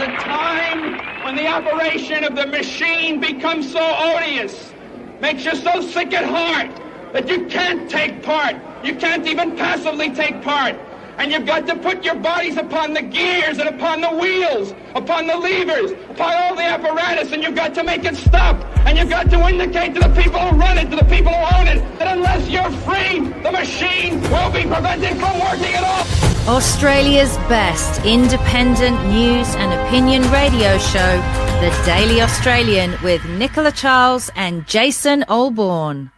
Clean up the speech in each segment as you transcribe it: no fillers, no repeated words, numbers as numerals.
a time when the operation of the machine becomes so odious, makes you so sick at heart that you can't take part. You can't even passively take part. And you've got to put your bodies upon the gears and upon the wheels, upon the levers, upon all the apparatus, and you've got to make it stop. And you've got to indicate to the people who run it, to the people who own it, that unless you're free, the machine will be prevented from working at all. Australia's best independent news and opinion radio show, The Daily Australian, with Nicola Charles and Jason Olbourne.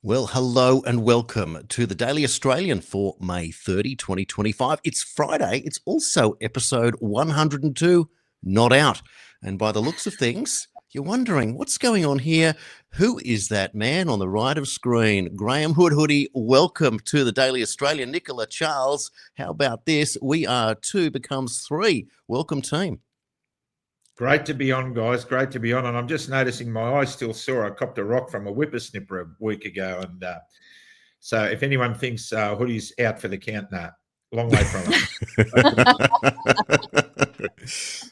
Well, hello and welcome to the Daily Australian for May 30, 2025. It's Friday. It's also episode 102, not out. And by the looks of things, you're wondering what's going on here. Who is that man on the right of screen? Graham Hoodie, welcome to the Daily Australian. Nicola Charles, how about this? We are 2 becomes 3. Welcome, team. Great to be on, guys. Great to be on. And I'm just noticing my eyes still sore. I copped a rock from a whippersnipper a week ago. And so if anyone thinks Hoodie's out for the count, nah, long way from it.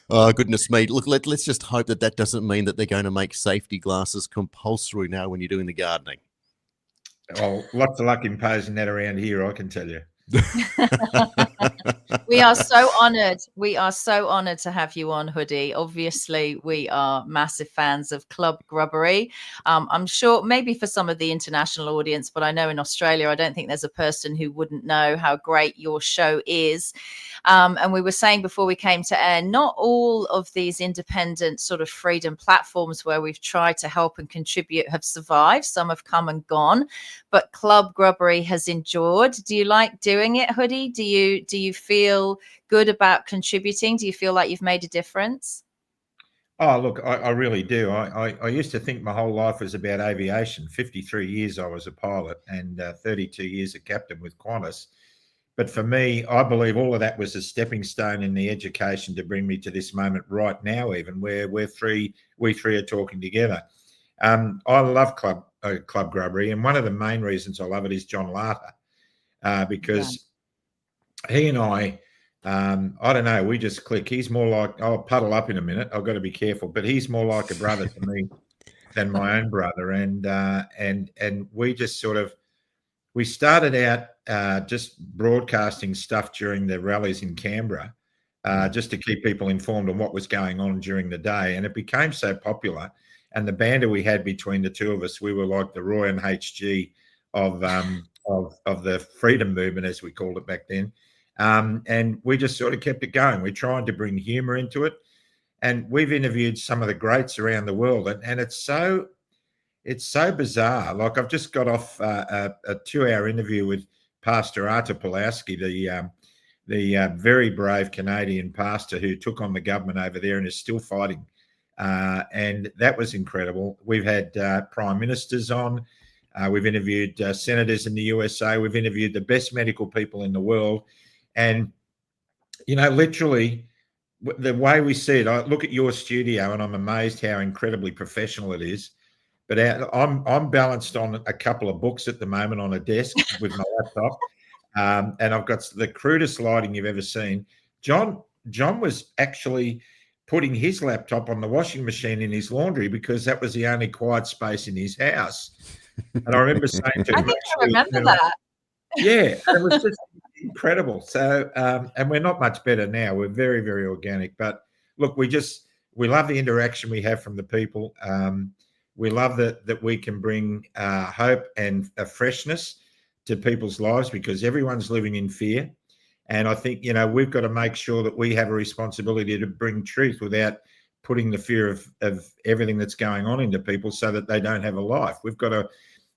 Oh, goodness me. Look, let's just hope that doesn't mean that they're going to make safety glasses compulsory now when you're doing the gardening. Oh, lots of luck imposing that around here, I can tell you. We are so honoured. We are so honoured to have you on, Hoodie. Obviously, we are massive fans of Club Grubbery. I'm sure maybe for some of the international audience, but I know in Australia, I don't think there's a person who wouldn't know how great your show is. And we were saying before we came to air, not all of these independent sort of freedom platforms where we've tried to help and contribute have survived. Some have come and gone, but Club Grubbery has endured. Do you like doing it, Hoodie? Do you feel good about contributing? Do you feel like you've made a difference? Oh, look, I really do. I used to think my whole life was about aviation. 53 years I was a pilot and 32 years a captain with Qantas. But for me, I believe all of that was a stepping stone in the education to bring me to this moment right now, even where we three are talking together. I love Club Grubbery, and one of the main reasons I love it is John Larter, because he and I don't know, we just click. He's more like, I'll puddle up in a minute, I've got to be careful, but he's more like a brother to me than my own brother. And we just sort of, we started out just broadcasting stuff during the rallies in Canberra, just to keep people informed on what was going on during the day. And it became so popular. And the banter we had between the two of us, we were like the Roy and HG of the freedom movement, as we called it back then. And we just sort of kept it going. We tried to bring humor into it. And we've interviewed some of the greats around the world. And it's so bizarre. Like, I've just got off a 2-hour interview with Pastor Artur Pawlowski, the very brave Canadian pastor who took on the government over there and is still fighting. And that was incredible. We've had prime ministers on. We've interviewed senators in the USA. We've interviewed the best medical people in the world. And, you know, literally the way we see it, I look at your studio and I'm amazed how incredibly professional it is. But I'm balanced on a couple of books at the moment on a desk with my laptop. And I've got the crudest lighting you've ever seen. John was actually putting his laptop on the washing machine in his laundry because that was the only quiet space in his house. And I remember saying to him, I think I remember that. Yeah, it was just incredible. So, and we're not much better now. We're very, very organic. But look, we love the interaction we have from the people. We love that we can bring hope and a freshness to people's lives because everyone's living in fear. And I think, you know, we've got to make sure that we have a responsibility to bring truth without putting the fear of everything that's going on into people so that they don't have a life.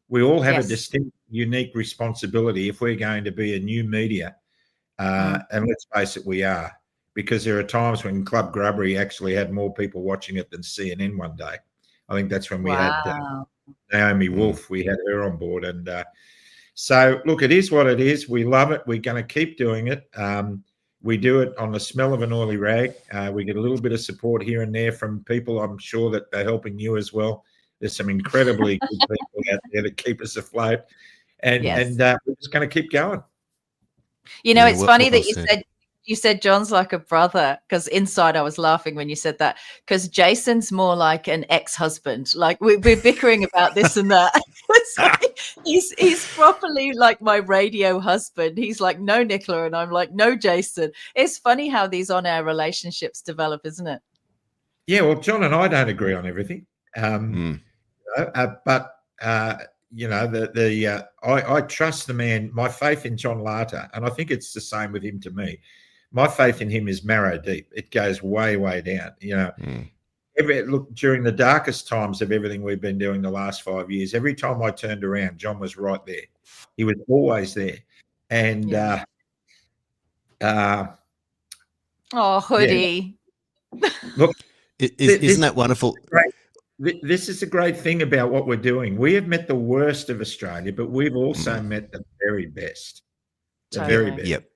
We all have a distinct, unique responsibility if we're going to be a new media. And let's face it, we are, because there are times when Club Grubbery actually had more people watching it than CNN one day. I think that's when we had Naomi Wolf. We had her on board. And so, look, it is what it is. We love it. We're going to keep doing it. We do it on the smell of an oily rag. We get a little bit of support here and there from people. I'm sure that they're helping you as well. There's some incredibly good people out there that keep us afloat. And we're just going to keep going. You know, it's funny that you said you said John's like a brother, because inside I was laughing when you said that, because Jason's more like an ex-husband. Like we're bickering about this and that. It's like he's properly like my radio husband. He's like, no, Nicola, and I'm like, no, Jason. It's funny how these on-air relationships develop, isn't it? Yeah, well, John and I don't agree on everything, but I trust the man. My faith in John Larter, and I think it's the same with him to me. My faith in him is marrow deep. It goes way, way down. Look, during the darkest times of everything we've been doing the last 5 years, every time I turned around, John was right there. He was always there. And Hoodie. Yeah. Look, isn't that wonderful? This is a great thing about what we're doing. We have met the worst of Australia, but we've also met the very best. Very best. Yep.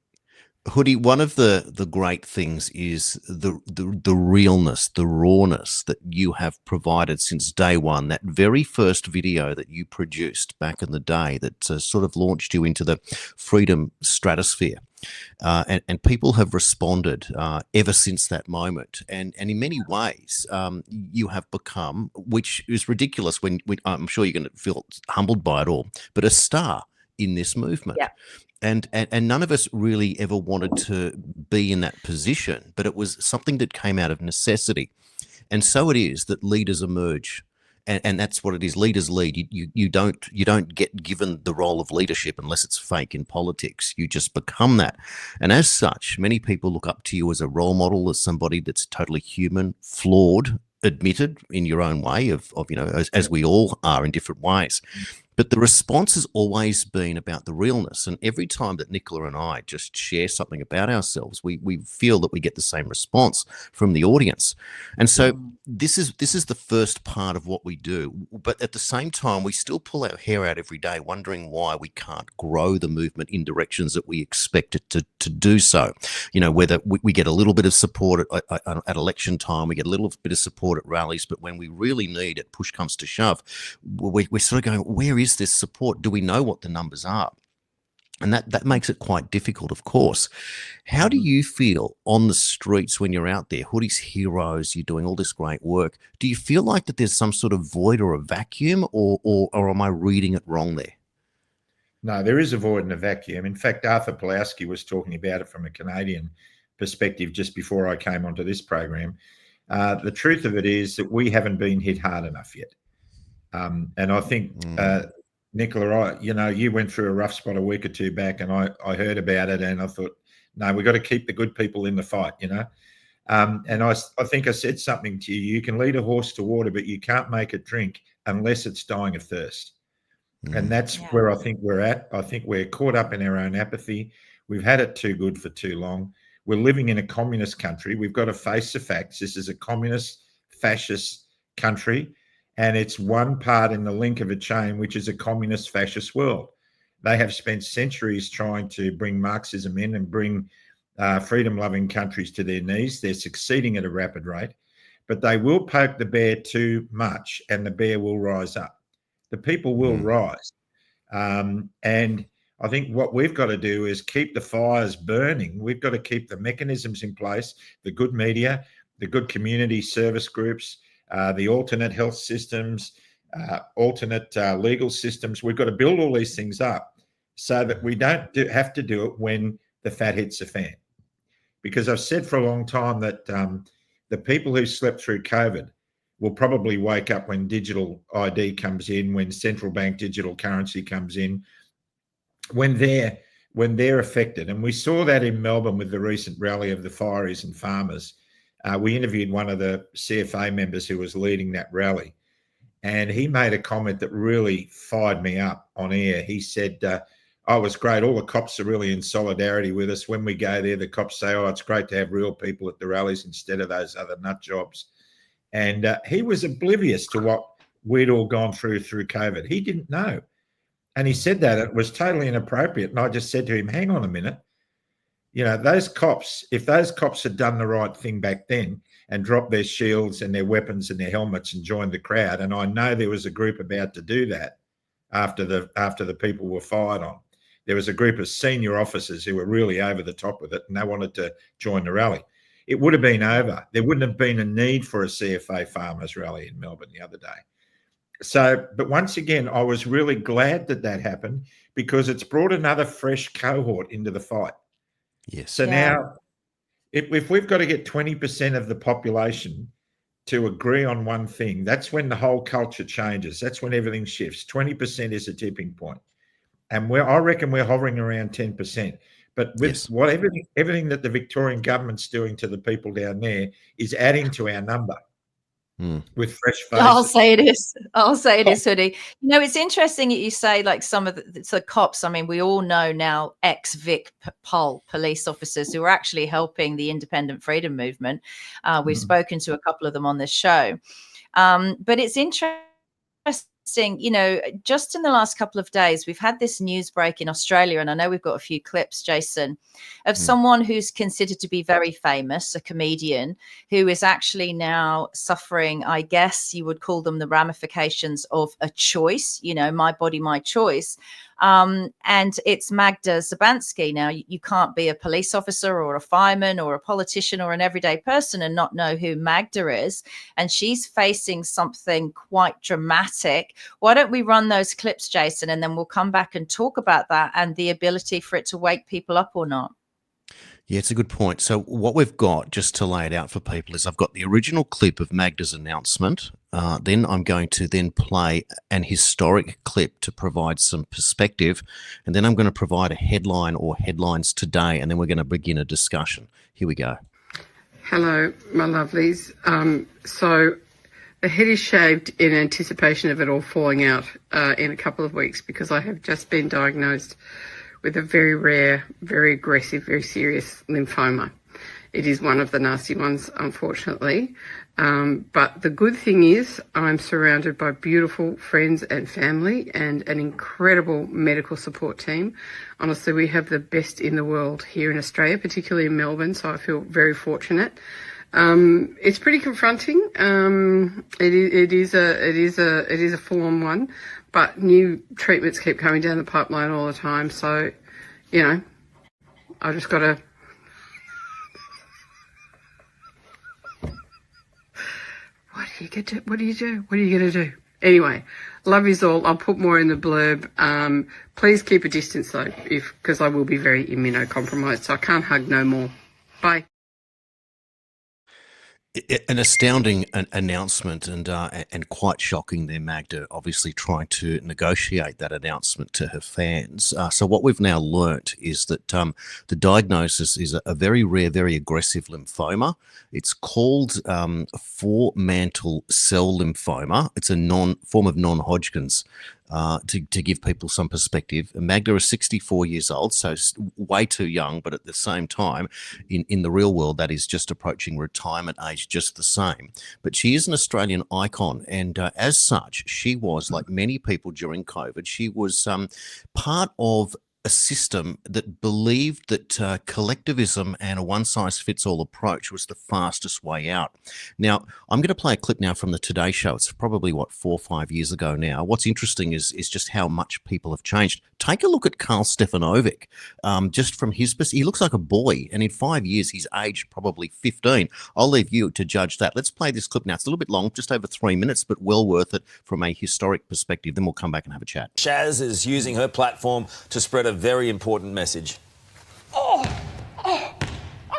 Hoodie, one of the great things is the realness, the rawness that you have provided since day one. That very first video that you produced back in the day that sort of launched you into the freedom stratosphere. And people have responded ever since that moment. And in many ways, you have become, which is ridiculous when I'm sure you're going to feel humbled by it all, but a star in this movement. Yeah. And none of us really ever wanted to be in that position, but it was something that came out of necessity. And so it is that leaders emerge. And that's what it is. Leaders lead. You don't get given the role of leadership unless it's fake in politics. You just become that. And as such, many people look up to you as a role model, as somebody that's totally human, flawed, admitted in your own way of as we all are in different ways. But the response has always been about the realness. And every time that Nicola and I just share something about ourselves, we feel that we get the same response from the audience. And so this is the first part of what we do. But at the same time, we still pull our hair out every day, wondering why we can't grow the movement in directions that we expect it to do so. Whether we get a little bit of support at election time, we get a little bit of support at rallies, but when we really need it, push comes to shove, we're sort of going, where is this support? Do we know what the numbers are? And that makes it quite difficult, of course. How do you feel on the streets when you're out there? Hoodie's heroes, you're doing all this great work. Do you feel like that there's some sort of void or a vacuum, or am I reading it wrong there? No, there is a void and a vacuum. In fact, Arthur Pulowski was talking about it from a Canadian perspective just before I came onto this program. The truth of it is that we haven't been hit hard enough yet. And I think, Nicola, you went through a rough spot a week or two back, and I heard about it, and I thought, no, we've got to keep the good people in the fight, And I think I said something to you. You can lead a horse to water, but you can't make it drink unless it's dying of thirst. And that's where I think we're at. I think we're caught up in our own apathy. We've had it too good for too long. We're living in a communist country. We've got to face the facts. This is a communist, fascist country. And it's one part in the link of a chain, which is a communist fascist world. They have spent centuries trying to bring Marxism in and bring freedom-loving countries to their knees. They're succeeding at a rapid rate, but they will poke the bear too much and the bear will rise up. The people will rise. And I think what we've got to do is keep the fires burning. We've got to keep the mechanisms in place, the good media, the good community service groups, the alternate health systems, alternate legal systems. We've got to build all these things up so that we don't have to do it when the fat hits the fan. Because I've said for a long time that the people who slept through COVID will probably wake up when digital ID comes in, when central bank digital currency comes in, when they're affected. And we saw that in Melbourne with the recent rally of the fireys and farmers. We interviewed one of the CFA members who was leading that rally, and he made a comment that really fired me up on air. He said, oh, it was great. All the cops are really in solidarity with us. When we go there, the cops say, oh, it's great to have real people at the rallies instead of those other nut jobs. And he was oblivious to what we'd all gone through COVID. He didn't know. And he said that it was totally inappropriate. And I just said to him, hang on a minute. Those cops, if those cops had done the right thing back then and dropped their shields and their weapons and their helmets and joined the crowd, and I know there was a group about to do that after the people were fired on, there was a group of senior officers who were really over the top with it, and they wanted to join the rally. It would have been over. There wouldn't have been a need for a CFA farmers rally in Melbourne the other day. So, but once again, I was really glad that that happened, because it's brought another fresh cohort into the fight. Yes. So now, if we've got to get 20% of the population to agree on one thing, that's when the whole culture changes. That's when everything shifts. 20% is a tipping point. And I reckon we're hovering around 10%. But with everything that the Victorian government's doing to the people down there is adding to our number with fresh faces. I'll say it is. Hoodie. You know, it's interesting that you say, like, some of the cops. I mean, we all know now ex-Vic police officers who are actually helping the independent freedom movement. We've spoken to a couple of them on this show. But it's interesting. You know, just in the last couple of days, we've had this news break in Australia, and I know we've got a few clips, Jason, of someone who's considered to be very famous, a comedian, who is actually now suffering, I guess you would call them, the ramifications of a choice, you know, my body, my choice. And it's Magda Szubanski. Now, you can't be a police officer or a fireman or a politician or an everyday person and not know who Magda is. And she's facing something quite dramatic. Why don't we run those clips, Jason, and then we'll come back and talk about that and the ability for it to wake people up or not. Yeah, it's a good point. So what we've got, just to lay it out for people, is I've got the original clip of Magda's announcement. Then I'm going to then play an historic clip to provide some perspective. And then I'm going to provide a headline or headlines today. And then we're going to begin a discussion. Here we go. Hello, my lovelies. So the head is shaved in anticipation of it all falling out in a couple of weeks, because I have just been diagnosed with a very rare, very aggressive, very serious lymphoma. It is one of the nasty ones, unfortunately. But the good thing is I'm surrounded by beautiful friends and family and an incredible medical support team. Honestly, we have the best in the world here in Australia, particularly in Melbourne, so I feel very fortunate. It's pretty confronting. It is a full-on one. But new treatments keep coming down the pipeline all the time. So, you know, I just got to... What are you going to do? Anyway, love yous all. I'll put more in the blurb. Please keep a distance, though, because I will be very immunocompromised, so I can't hug no more. Bye. An astounding announcement and quite shocking there, Magda, obviously trying to negotiate that announcement to her fans. So what we've now learnt is that the diagnosis is a very rare, very aggressive lymphoma. It's called foremantle cell lymphoma. It's a form of non-Hodgkin's. To give people some perspective, Magda is 64 years old, so way too young, but at the same time, in the real world, that is just approaching retirement age just the same. But she is an Australian icon, and as such, she was, like many people during COVID, she was part of a system that believed that collectivism and a one-size-fits-all approach was the fastest way out. Now, I'm going to play a clip now from the Today Show. It's probably, 4 or 5 years ago now. What's interesting is just how much people have changed. Take a look at Karl Stefanovic. Just from his perspective, he looks like a boy, and in 5 years, he's aged probably 15. I'll leave you to judge that. Let's play this clip now. It's a little bit long, just over 3 minutes, but well worth it from a historic perspective. Then we'll come back and have a chat. Shaz is using her platform to spread a very important message. Oh,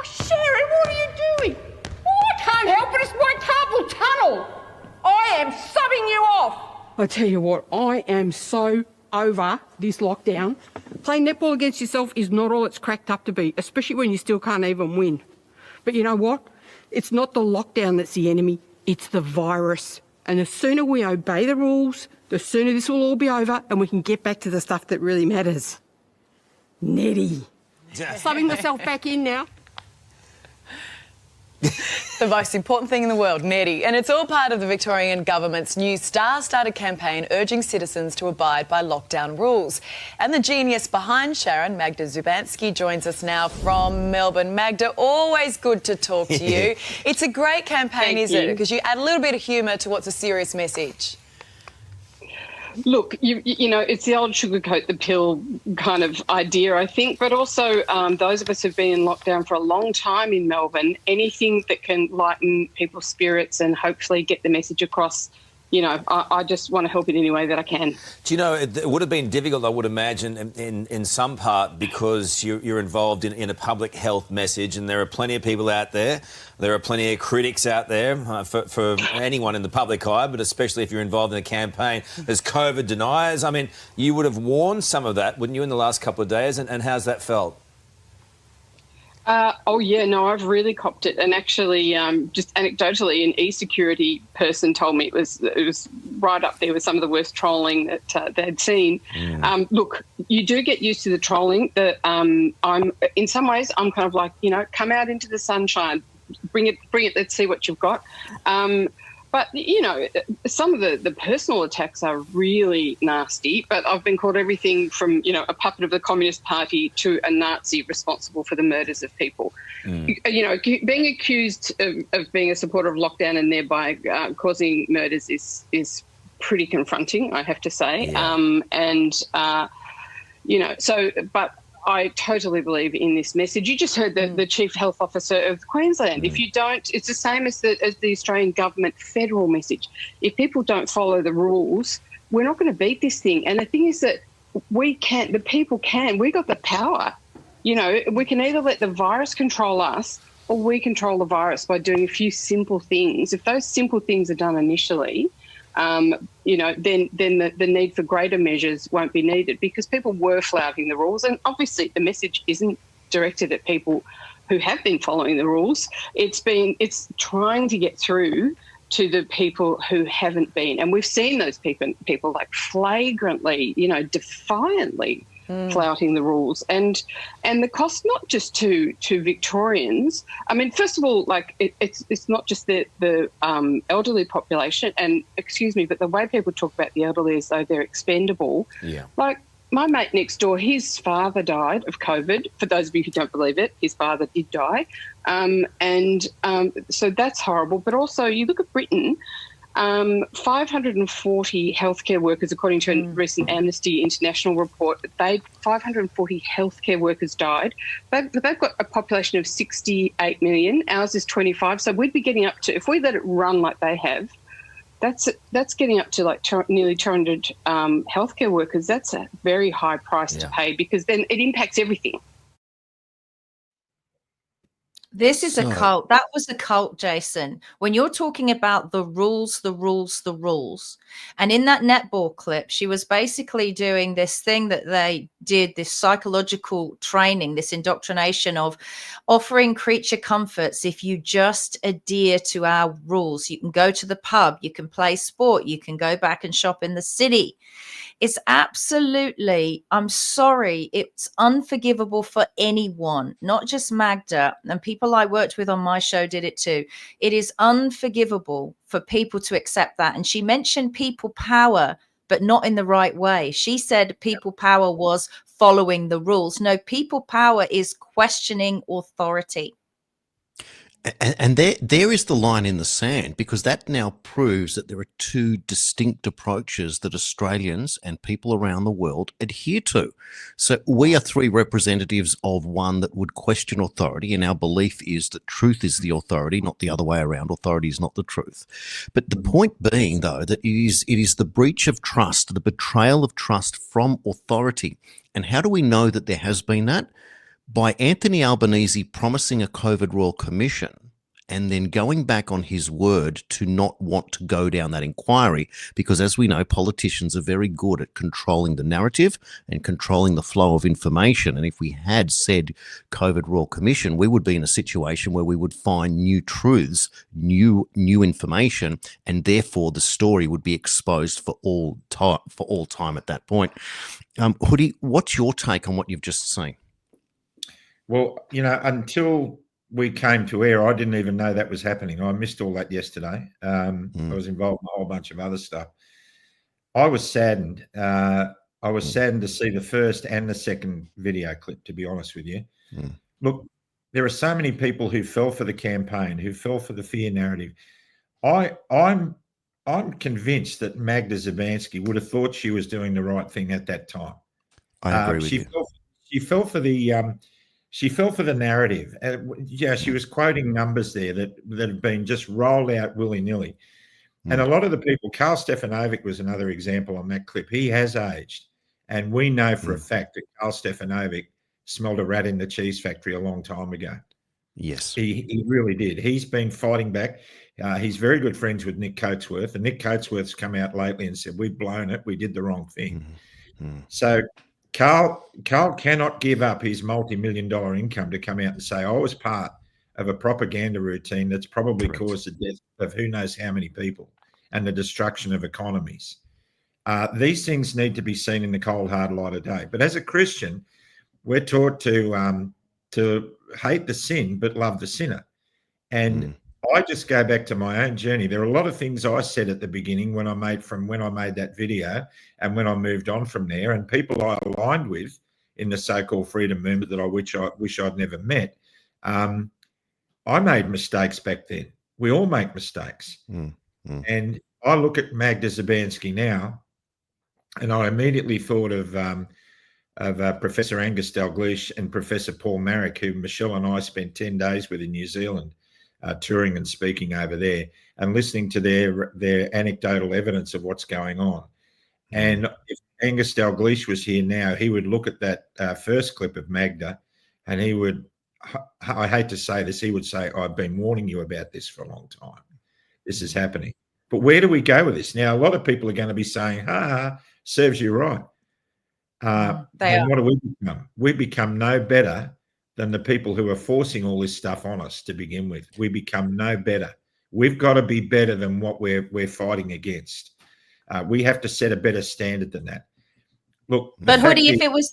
Sharon, what are you doing? Oh, I can't help it. It's my carpal tunnel. I am subbing you off. I tell you what, I am so over this lockdown. Playing netball against yourself is not all it's cracked up to be, especially when you still can't even win. But you know what? It's not the lockdown that's the enemy, it's the virus. And the sooner we obey the rules, the sooner this will all be over and we can get back to the stuff that really matters. Nettie. Subbing myself back in now. The most important thing in the world, Nettie. And it's all part of the Victorian government's new star-studded campaign urging citizens to abide by lockdown rules. And the genius behind Sharon, Magda Szubanski, joins us now from Melbourne. Magda, always good to talk to you. It's a great campaign, isn't it? Because you add a little bit of humour to what's a serious message. Look, you know, it's the old sugarcoat the pill kind of idea, I think, but also those of us who've been in lockdown for a long time in Melbourne, anything that can lighten people's spirits and hopefully get the message across, you know, I just want to help in any way that I can. Do you know, it would have been difficult, I would imagine, in some part because you're involved in a public health message, and there are plenty of people out there. There are plenty of critics out there for anyone in the public eye, but especially if you're involved in a campaign. There's COVID deniers. I mean, you would have warned some of that, wouldn't you, in the last couple of days? And how's that felt? Oh, yeah, no, I've really copped it. And actually, just anecdotally, an e-security person told me it was right up there with some of the worst trolling that they'd seen. Look, you do get used to the trolling. In some ways, I'm kind of like, you know, come out into the sunshine, bring it, let's see what you've got. But, you know, some of the personal attacks are really nasty, but I've been called everything from, you know, a puppet of the Communist Party to a Nazi responsible for the murders of people. You know, being accused of being a supporter of lockdown and thereby causing murders is pretty confronting, I have to say. Yeah. You know, so, but I totally believe in this message. You just heard the Chief Health Officer of Queensland. If you don't, it's the same as the Australian government federal message. If people don't follow the rules, we're not going to beat this thing. And the thing is that the people can. We got the power. You know, we can either let the virus control us or we control the virus by doing a few simple things. If those simple things are done initially, you know, then the need for greater measures won't be needed, because people were flouting the rules. And obviously the message isn't directed at people who have been following the rules. It's trying to get through to the people who haven't been. And we've seen those people like flagrantly, you know, defiantly flouting the rules, and the cost not just to Victorians. I mean, first of all, like it's not just the elderly population, and excuse me, but the way people talk about the elderly as though they're expendable. Yeah. Like my mate next door, his father died of COVID. For those of you who don't believe it, his father did die, so that's horrible. But also, you look at Britain. 540 healthcare workers, according to a recent Amnesty International report, 540 healthcare workers died. They've got a population of 68 million. Ours is 25. So we'd be getting up to, if we let it run like they have, that's getting up to like nearly 200 healthcare workers. That's a very high price to pay, because then it impacts everything. This is a cult. That was a cult, Jason. When you're talking about the rules. And in that netball clip, she was basically doing this thing that they did, this psychological training, this indoctrination of offering creature comforts. If you just adhere to our rules, you can go to the pub, you can play sport, you can go back and shop in the city. It's absolutely, I'm sorry, it's unforgivable for anyone, not just Magda, and people I worked with on my show did it too. It is unforgivable for people to accept that. And she mentioned people power, but not in the right way. She said people power was following the rules. No, people power is questioning authority. And there is the line in the sand, because that now proves that there are two distinct approaches that Australians and people around the world adhere to. So we are three representatives of one that would question authority, and our belief is that truth is the authority, not the other way around. Authority is not the truth. But the point being, though, that it is the breach of trust, the betrayal of trust from authority. And how do we know that there has been that? By Anthony Albanese promising a COVID Royal Commission and then going back on his word to not want to go down that inquiry, because as we know, politicians are very good at controlling the narrative and controlling the flow of information. And if we had said COVID Royal Commission, we would be in a situation where we would find new truths, new information, and therefore the story would be exposed for all time at that point. Hoodie, what's your take on what you've just seen? Well, you know, until we came to air, I didn't even know that was happening. I missed all that yesterday. I was involved in a whole bunch of other stuff. I was saddened. I was saddened to see the first and the second video clip, to be honest with you. Look, there are so many people who fell for the campaign, who fell for the fear narrative. I I'm convinced that Magda Szubanski would have thought she was doing the right thing at that time. I agree with you. She fell for the narrative. Yeah, she was quoting numbers there that have been just rolled out willy-nilly. And a lot of the people, Karl Stefanovic was another example on that clip. He has aged. And we know for a fact that Karl Stefanovic smelled a rat in the cheese factory a long time ago. Yes. He really did. He's been fighting back. He's very good friends with Nick Coatsworth. And Nick Coatsworth's come out lately and said, we've blown it. We did the wrong thing. So Karl cannot give up his multi-million-dollar income to come out and say, I was part of a propaganda routine that's probably caused the death of who knows how many people and the destruction of economies. These things need to be seen in the cold, hard light of day. But as a Christian, we're taught to hate the sin but love the sinner. And I just go back to my own journey. There are a lot of things I said at the beginning when I made that video and when I moved on from there, and people I aligned with in the so-called freedom movement that I wish I'd never met. I made mistakes back then. We all make mistakes. And I look at Magda Szubanski now, and I immediately thought of Professor Angus Dalgleish and Professor Paul Marrick, who Michelle and I spent 10 days with in New Zealand, touring and speaking over there and listening to their anecdotal evidence of what's going on. And if Angus Dalgleish was here now, he would look at that first clip of Magda and he would, I hate to say this, he would say, I've been warning you about this for a long time. This is happening. But where do we go with this? Now, a lot of people are going to be saying, serves you right. And what do we become? We become no better than the people who are forcing all this stuff on us to begin with. We become no better. We've got to be better than what we're fighting against. We have to set a better standard than that. Look, but Hoodie, if it was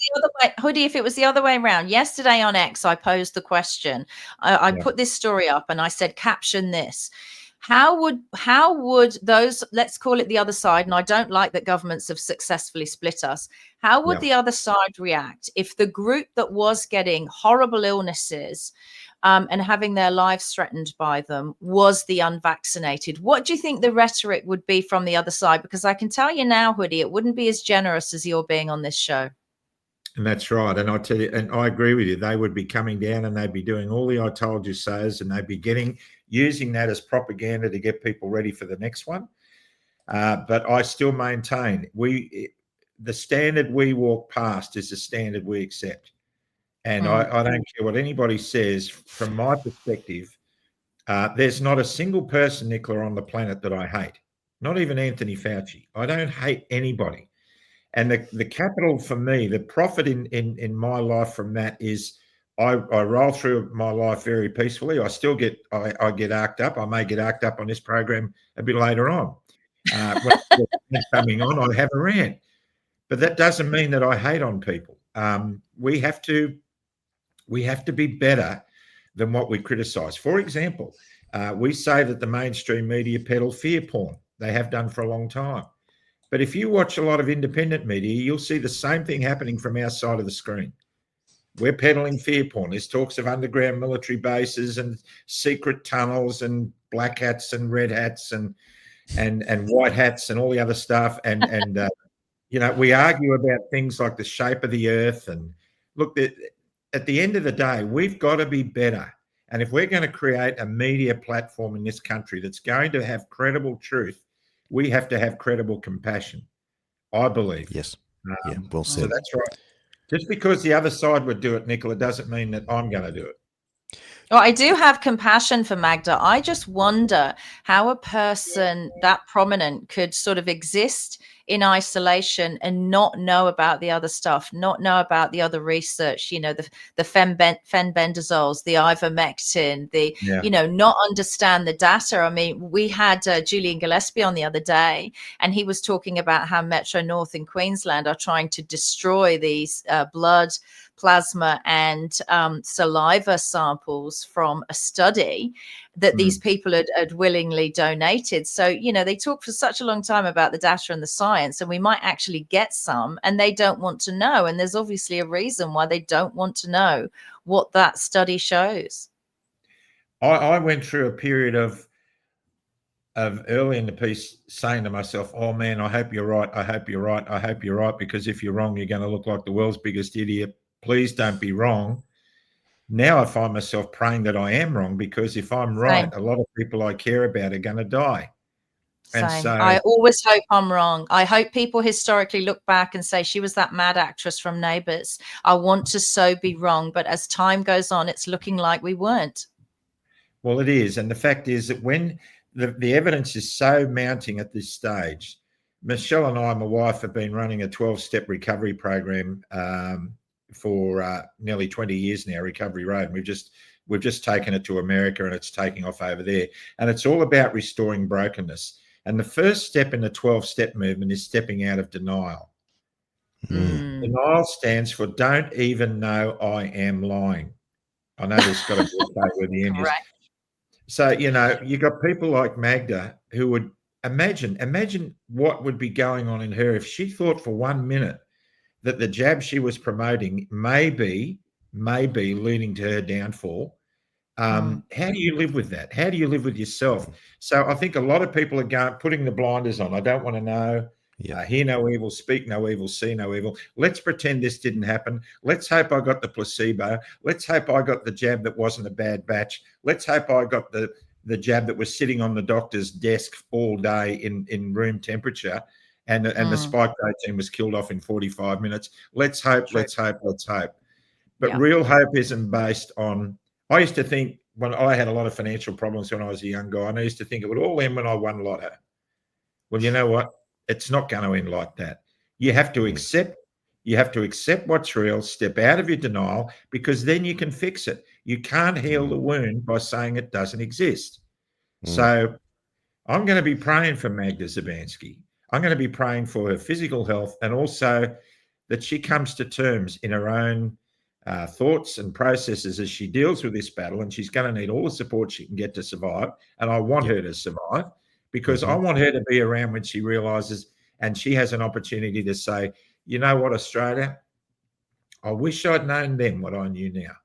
the other way around, yesterday on X, I posed the question. I put this story up and I said, caption this. How would those, let's call it the other side, and I don't like that governments have successfully split us. How would the other side react if the group that was getting horrible illnesses and having their lives threatened by them was the unvaccinated? What do you think the rhetoric would be from the other side? Because I can tell you now, Hoodie, it wouldn't be as generous as you're being on this show. And that's right. And I tell you, and I agree with you, they would be coming down and they'd be doing all the I told you so's, and they'd be using that as propaganda to get people ready for the next one. But I still maintain the standard we walk past is the standard we accept. And I don't care what anybody says. From my perspective, there's not a single person, Nicola, on the planet that I hate. Not even Anthony Fauci. I don't hate anybody. And the capital for me, the profit in my life from that is I roll through my life very peacefully. I still get arced up. I may get arced up on this program a bit later on. When coming on, I have a rant. But that doesn't mean that I hate on people. We have to be better than what we criticise. For example, we say that the mainstream media peddle fear porn. They have done for a long time. But if you watch a lot of independent media, you'll see the same thing happening from our side of the screen. We're peddling fear porn. There's talks of underground military bases and secret tunnels and black hats and red hats and white hats and all the other stuff. And we argue about things like the shape of the earth. And look, at the end of the day, we've got to be better. And if we're going to create a media platform in this country that's going to have credible truth, we have to have credible compassion, I believe. Yes. Well said. So that's right. Just because the other side would do it, Nicola, doesn't mean that I'm going to do it. Well, I do have compassion for Magda. I just wonder how a person that prominent could sort of exist in isolation and not know about the other stuff, not know about the other research, the fenbendazoles, the ivermectin, not understand the data. I mean, we had Julian Gillespie on the other day, and he was talking about how Metro North in Queensland are trying to destroy these blood, plasma and saliva samples from a study that these people had willingly donated. So, they talk for such a long time about the data and the science, and we might actually get some, and they don't want to know. And there's obviously a reason why they don't want to know what that study shows. I went through a period of of early in the piece saying to myself, oh man, I hope you're right. I hope you're right. I hope you're right. Because if you're wrong, you're going to look like the world's biggest idiot. Please don't be wrong. Now I find myself praying that I am wrong, because if I'm right, a lot of people I care about are going to die. And Same. so I always hope I'm wrong. I hope people historically look back and say she was that mad actress from Neighbours. I want to so be wrong, but as time goes on, it's looking like we weren't. Well, it is. And the fact is that when the evidence is so mounting at this stage, Michelle and I, my wife, have been running a 12-step recovery program for nearly 20 years now, Recovery Road. And we've just taken it to America, and it's taking off over there. And it's all about restoring brokenness. And the first step in the 12-step movement is stepping out of denial. Denial stands for don't even know I am lying. I know there's got to be a where the end is. So, you know, you got people like Magda who would imagine what would be going on in her if she thought for 1 minute that the jab she was promoting may be leading to her downfall. How do you live with that? How do you live with yourself? So I think a lot of people are putting the blinders on. I don't want to know, hear no evil, speak no evil, see no evil. Let's pretend this didn't happen. Let's hope I got the placebo. Let's hope I got the jab that wasn't a bad batch. Let's hope I got the jab that was sitting on the doctor's desk all day in room temperature, and the spike protein was killed off in 45 minutes. Let's hope, let's hope, let's hope. But real hope isn't based on... I used to think, when I had a lot of financial problems when I was a young guy, and I used to think it would all end when I won lotto. Well, you know what? It's not going to end like that. You have to accept what's real, step out of your denial, because then you can fix it. You can't heal the wound by saying it doesn't exist. So I'm going to be praying for Magda Szubanski. I'm going to be praying for her physical health, and also that she comes to terms in her own thoughts and processes as she deals with this battle, and she's going to need all the support she can get to survive. And I want her to survive, because I want her to be around when she realises, and she has an opportunity to say, you know what, Australia, I wish I'd known then what I knew now.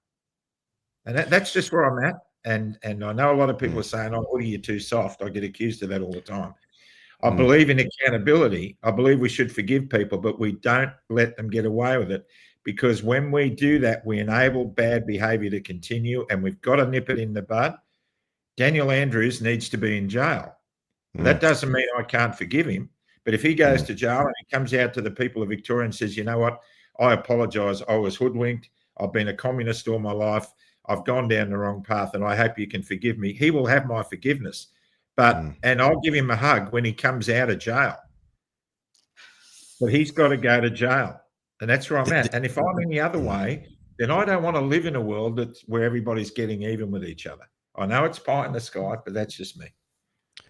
And that's just where I'm at. And I know a lot of people are saying, oh, Woody, you're too soft. I get accused of that all the time. I believe in accountability. I believe we should forgive people, but we don't let them get away with it. Because when we do that, we enable bad behaviour to continue, and we've got to nip it in the bud. Daniel Andrews needs to be in jail. That doesn't mean I can't forgive him, but if he goes to jail and he comes out to the people of Victoria and says, you know what, I apologise, I was hoodwinked, I've been a communist all my life, I've gone down the wrong path, and I hope you can forgive me, he will have my forgiveness. And I'll give him a hug when he comes out of jail. But he's got to go to jail. And that's where I'm at. And if I'm any other way, then I don't want to live in a world where everybody's getting even with each other. I know it's pie in the sky, but that's just me.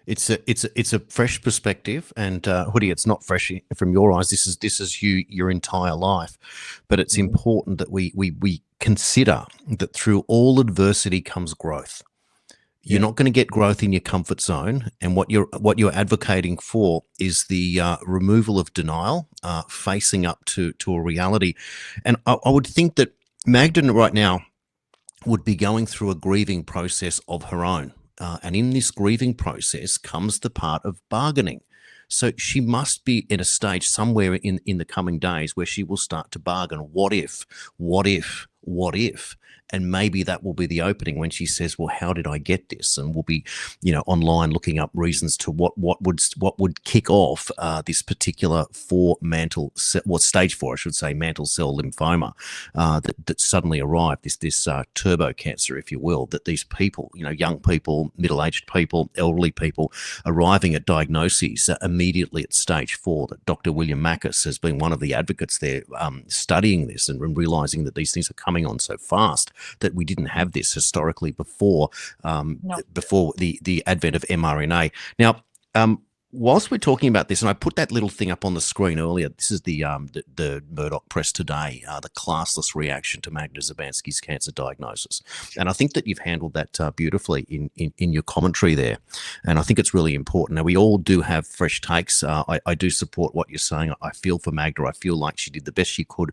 It's a fresh perspective, and Hoodie, it's not fresh from your eyes. This is you your entire life, but it's important that we consider that through all adversity comes growth. You're not going to get growth in your comfort zone, and what you're advocating for is the removal of denial, facing up to a reality. And I would think that Magda right now would be going through a grieving process of her own, and in this grieving process comes the part of bargaining. So she must be in a stage somewhere in the coming days where she will start to bargain. What if? And maybe that will be the opening when she says, well, how did I get this? And we'll be, online looking up reasons to what would kick off this particular stage 4, I should say, mantle cell lymphoma that suddenly arrived, this turbo cancer, if you will, that these people, young people, middle-aged people, elderly people, arriving at diagnoses immediately at stage 4, that Dr. William Mackis has been one of the advocates there studying this and realising that these things are coming on so fast that we didn't have this historically before the advent of mRNA. Now, whilst we're talking about this, and I put that little thing up on the screen earlier, this is the Murdoch Press today, the classless reaction to Magda Szubanski's cancer diagnosis. And I think that you've handled that beautifully in your commentary there. And I think it's really important. Now, we all do have fresh takes. I do support what you're saying. I feel for Magda. I feel like she did the best she could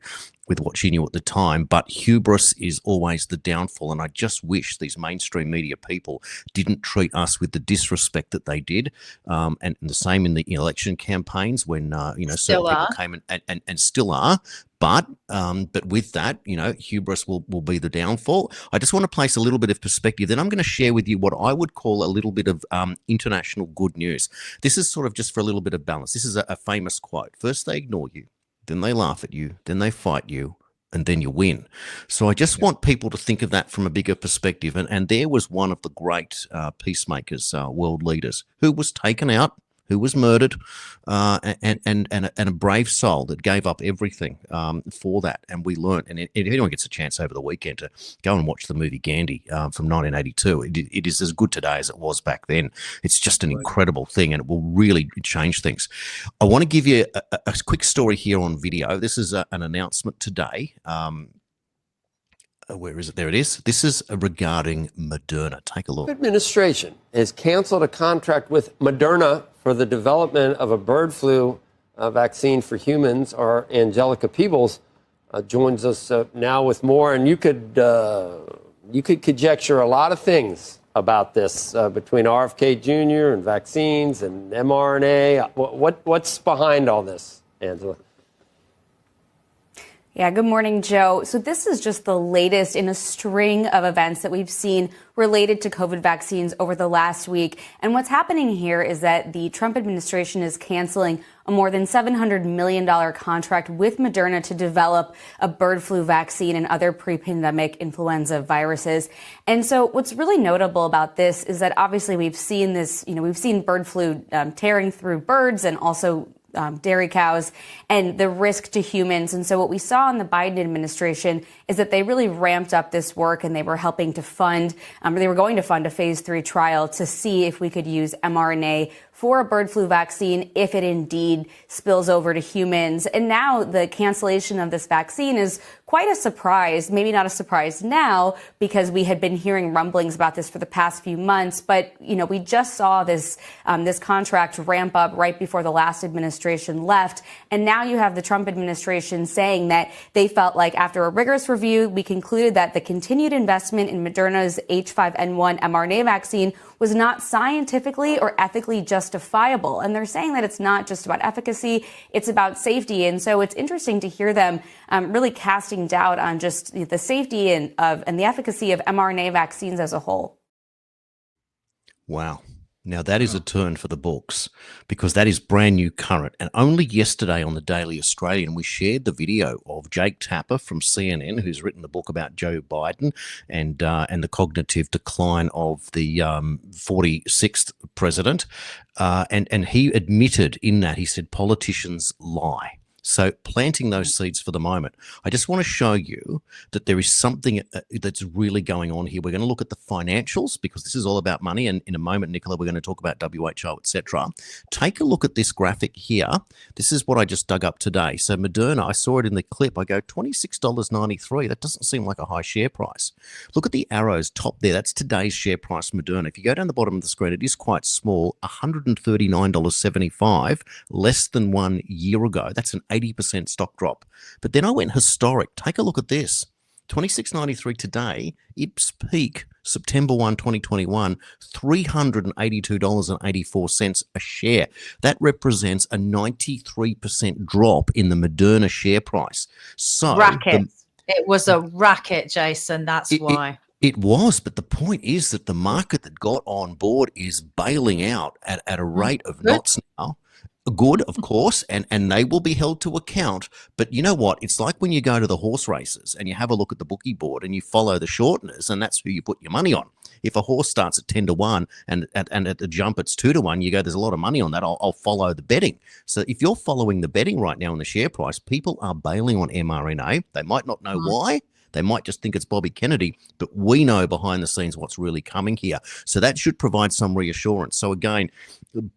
with what she knew at the time, but hubris is always the downfall. And I just wish these mainstream media people didn't treat us with the disrespect that they did. And the same in the election campaigns when, certain people came and still are. But with that, hubris will be the downfall. I just want to place a little bit of perspective. Then I'm going to share with you what I would call a little bit of international good news. This is sort of just for a little bit of balance. This is a famous quote. First they ignore you, then they laugh at you, then they fight you, and then you win. So I just want people to think of that from a bigger perspective. And there was one of the great peacemakers, world leaders, who was taken out, who was murdered, and a brave soul that gave up everything for that. And we learned, and if anyone gets a chance over the weekend to go and watch the movie Gandhi from 1982, it is as good today as it was back then. It's just an incredible thing, and it will really change things. I want to give you a quick story here on video. This is an announcement today. Where is it? There it is. This is regarding Moderna. Take a look. The administration has canceled a contract with Moderna for the development of a bird flu vaccine for humans. Our Angelica Peebles joins us now with more, and you could conjecture a lot of things about this between RFK Jr. and vaccines and mRNA. What's behind all this, Angela? Yeah, good morning, Joe. So this is just the latest in a string of events that we've seen related to COVID vaccines over the last week. And what's happening here is that the Trump administration is canceling a more than $700 million contract with Moderna to develop a bird flu vaccine and other pre-pandemic influenza viruses. And so what's really notable about this is that obviously we've seen this, we've seen bird flu tearing through birds and also dairy cows and the risk to humans. And so what we saw in the Biden administration is that they really ramped up this work, and they were helping to fund, they were going to fund a phase 3 trial to see if we could use mRNA for a bird flu vaccine if it indeed spills over to humans. And now the cancellation of this vaccine is quite a surprise. Maybe not a surprise now, because we had been hearing rumblings about this for the past few months. But, we just saw this contract ramp up right before the last administration left. And now you have the Trump administration saying that they felt like after a rigorous review, we concluded that the continued investment in Moderna's H5N1 mRNA vaccine was not scientifically or ethically justifiable. And they're saying that it's not just about efficacy, it's about safety. And so it's interesting to hear them really casting doubt on just the safety and the efficacy of mRNA vaccines as a whole. Wow. Now, that is a turn for the books, because that is brand new current. And only yesterday on the Daily Australian, we shared the video of Jake Tapper from CNN, who's written the book about Joe Biden and the cognitive decline of the 46th president. And he admitted in that, he said, politicians lie. So planting those seeds for the moment. I just want to show you that there is something that's really going on here. We're going to look at the financials, because this is all about money. And in a moment, Nicola, we're going to talk about WHO, etc. Take a look at this graphic here. This is what I just dug up today. So Moderna, I saw it in the clip. I go $26.93. That doesn't seem like a high share price. Look at the arrows top there. That's today's share price, Moderna. If you go down the bottom of the screen, it is quite small, $139.75, less than 1 year ago. That's an 80% stock drop. But then I went historic. Take a look at this. $26.93 today. Its peak, September 1, 2021, $382.84 a share. That represents a 93% drop in the Moderna share price. So racket. It was a racket, Jason. That's why. It was, but the point is that the market that got on board is bailing out at a rate of knots now. Good, of course, and they will be held to account. But you know what? It's like when you go to the horse races and you have a look at the bookie board and you follow the shorteners, and that's who you put your money on. If a horse starts at 10-1 and at the jump it's 2-1, you go, there's a lot of money on that. I'll follow the betting. So if you're following the betting right now in the share price, people are bailing on mRNA. They might not know why. They might just think it's Bobby Kennedy, but we know behind the scenes what's really coming here. So that should provide some reassurance. So again,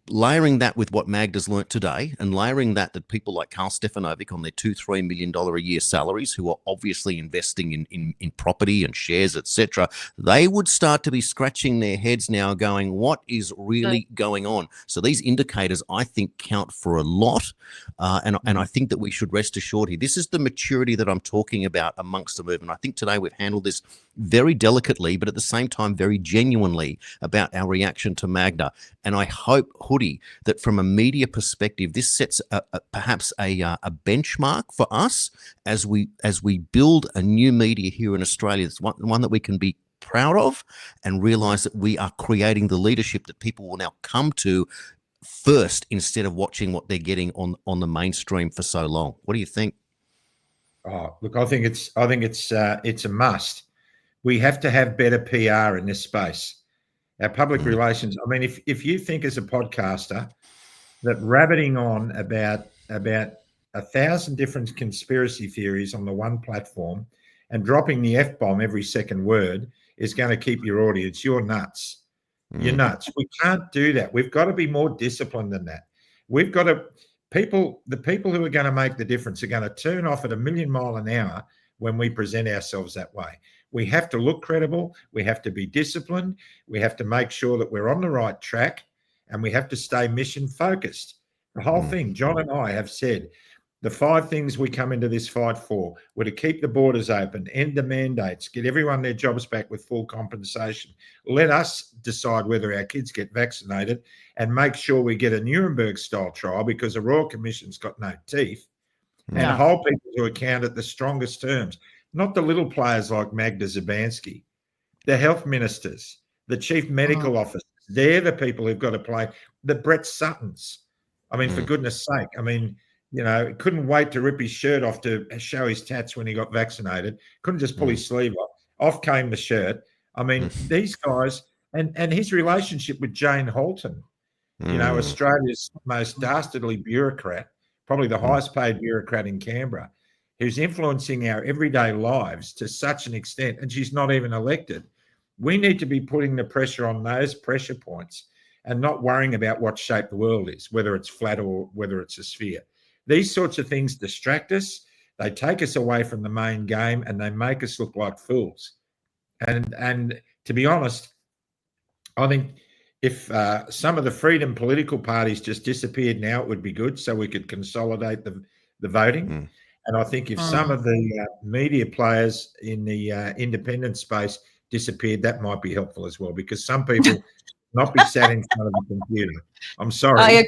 layering that with what Magda's learnt today, and layering that people like Carl Stefanovic on their $2-3 million a year salaries, who are obviously investing in property and shares, etc., they would start to be scratching their heads now going, what is really going on? So these indicators, I think, count for a lot. And I think that we should rest assured here. This is the maturity that I'm talking about amongst the movement. I think today we've handled this very delicately, but at the same time, very genuinely about our reaction to Magda. And I hope, Hoodie, that from a media perspective, this sets perhaps a benchmark for us as we build a new media here in Australia. It's one that we can be proud of and realize that we are creating the leadership that people will now come to first, instead of watching what they're getting on the mainstream for so long. What do you think? Oh, look, I think it's a must. We have to have better PR in this space. Our public relations. I mean, if you think as a podcaster that rabbiting on about 1,000 different conspiracy theories on the one platform and dropping the F-bomb every second word is going to keep your audience, you're nuts. You're nuts. We can't do that. We've got to be more disciplined than that. We've got to the people who are going to make the difference are going to turn off at 1,000,000 miles an hour when we present ourselves that way. We have to look credible. We have to be disciplined. We have to make sure that we're on the right track, and we have to stay mission focused. The whole thing, John and I have said, the 5 things we come into this fight for were to keep the borders open, end the mandates, get everyone their jobs back with full compensation. Let us decide whether our kids get vaccinated, and make sure we get a Nuremberg-style trial, because the Royal Commission's got no teeth, and hold people to account at the strongest terms, not the little players like Magda Szubanski, the health ministers, the chief medical officers. They're the people who've got to play. The Brett Suttons. I mean, for goodness sake. I mean, you know, couldn't wait to rip his shirt off to show his tats when he got vaccinated. Couldn't just pull his sleeve off. Off came the shirt. I mean, these guys, and his relationship with Jane Halton, you know, Australia's most dastardly bureaucrat, probably the highest paid bureaucrat in Canberra, who's influencing our everyday lives to such an extent, and she's not even elected. We need to be putting the pressure on those pressure points and not worrying about what shape the world is, whether it's flat or whether it's a sphere. These sorts of things distract us. They take us away from the main game, and they make us look like fools. And to be honest, I think if some of the freedom political parties just disappeared now, it would be good, so we could consolidate the voting. And I think if some of the media players in the independent space disappeared, that might be helpful as well, because some people not be sat in front of a computer. I'm sorry. I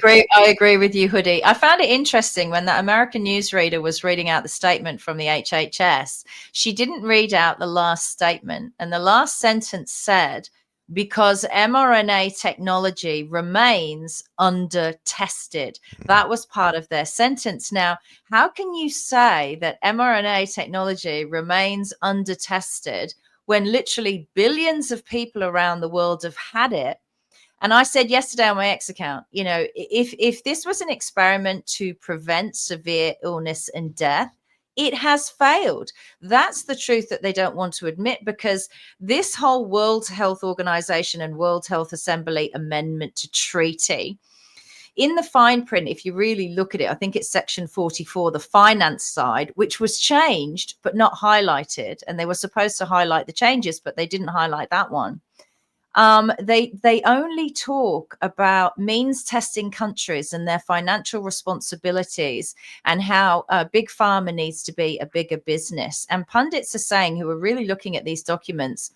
agree with you, Hoodie. I found it interesting when that American newsreader was reading out the statement from the HHS. She didn't read out the last statement, and the last sentence said, because mRNA technology remains under tested. That was part of their sentence. Now, how can you say that mRNA technology remains under tested when literally billions of people around the world have had it? And I said yesterday on my X account, you know, if this was an experiment to prevent severe illness and death, it has failed. That's the truth that they don't want to admit, because this whole World Health Organization and World Health Assembly amendment to treaty, in the fine print, if you really look at it, I think it's section 44, the finance side, which was changed but not highlighted. And they were supposed to highlight the changes, but they didn't highlight that one. They only talk about means testing countries and their financial responsibilities, and how big pharma needs to be a bigger business. And pundits are saying, who are really looking at these documents,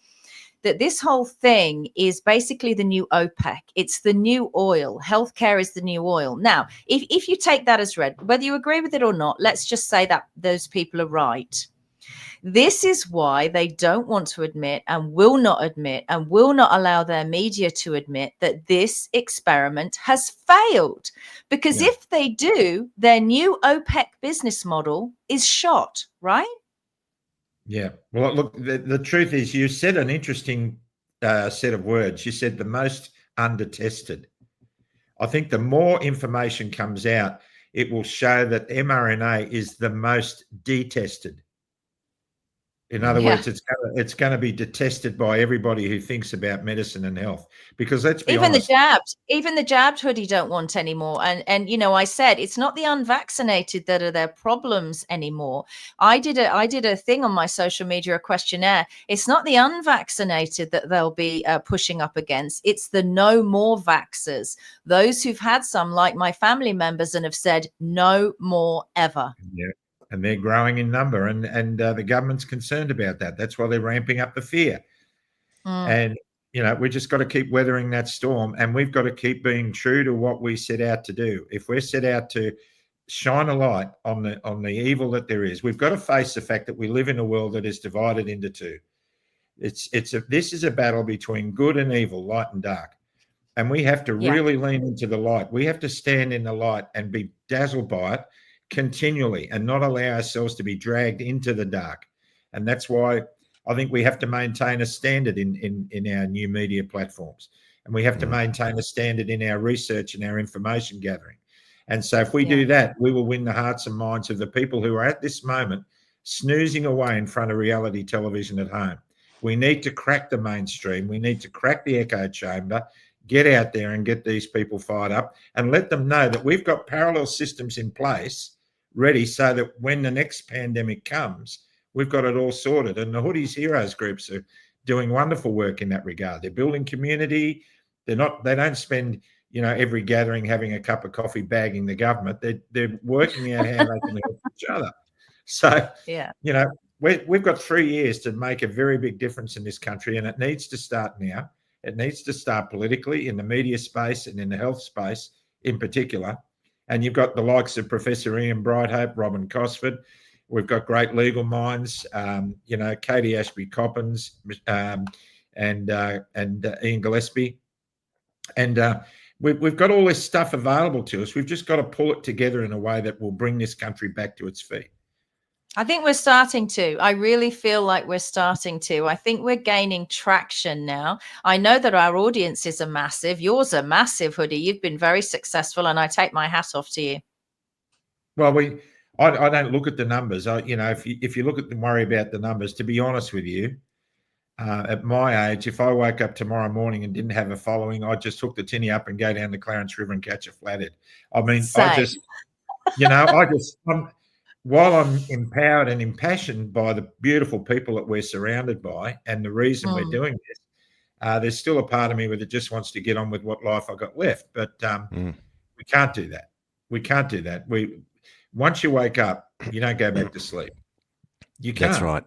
that this whole thing is basically the new OPEC. It's the new oil. Healthcare is the new oil. Now, if you take that as read, whether you agree with it or not, let's just say that those people are right. This is why they don't want to admit and will not allow their media to admit that this experiment has failed. Because if they do, their new OPEC business model is shot, right? Yeah. Well, look, the truth is, you said an interesting set of words. You said the most under-tested. I think the more information comes out, it will show that mRNA is the most detested. In other words, it's going to be detested by everybody who thinks about medicine and health. Because let's be honest, even the jabbed hoodie don't want anymore. And you know, I said it's not the unvaccinated that are their problems anymore. I did a thing on my social media, a questionnaire. It's not the unvaccinated that they'll be pushing up against. It's the no more vaxxers, those who've had some, like my family members, and have said no more ever. Yeah. And they're growing in number, and the government's concerned about that. That's why they're ramping up the fear. And, you know, we just got to keep weathering that storm, and we've got to keep being true to what we set out to do. If we're set out to shine a light on the evil that there is, we've got to face the fact that we live in a world that is divided into two. This is a battle between good and evil, light and dark. And we have to really lean into the light. We have to stand in the light and be dazzled by it continually, and not allow ourselves to be dragged into the dark. And that's why I think we have to maintain a standard in our new media platforms, and we have to maintain a standard in our research and our information gathering. And so if we do that, we will win the hearts and minds of the people who are at this moment snoozing away in front of reality television at home. We need to crack the mainstream. We need to crack the echo chamber, get out there and get these people fired up, and let them know that we've got parallel systems in place ready, so that when the next pandemic comes, we've got it all sorted. And the Hoodies Heroes groups are doing wonderful work in that regard. They're building community. They don't spend, you know, every gathering having a cup of coffee bagging the government. They're working out how they can help each other. So, you know, we've got 3 years to make a very big difference in this country, and it needs to start now. It needs to start politically, in the media space and in the health space in particular. And you've got the likes of Professor Ian Brighthope, Robin Cosford. We've got great legal minds, you know, Katie Ashby-Coppins and Ian Gillespie. And we've got all this stuff available to us. We've just got to pull it together in a way that will bring this country back to its feet. I think we're starting to. I really feel like we're starting to. I think we're gaining traction now. I know that our audiences are massive. Yours are massive, Hoodie. You've been very successful, and I take my hat off to you. Well, I don't look at the numbers. You know, if you look at and worry about the numbers, to be honest with you, at my age, if I woke up tomorrow morning and didn't have a following, I'd just hook the tinny up and go down the Clarence River and catch a flathead. I mean, while I'm empowered and impassioned by the beautiful people that we're surrounded by and the reason we're doing this, there's still a part of me that just wants to get on with what life I got left. But we can't do that. We can't do that. Once you wake up, you don't go back to sleep. You can't. That's right.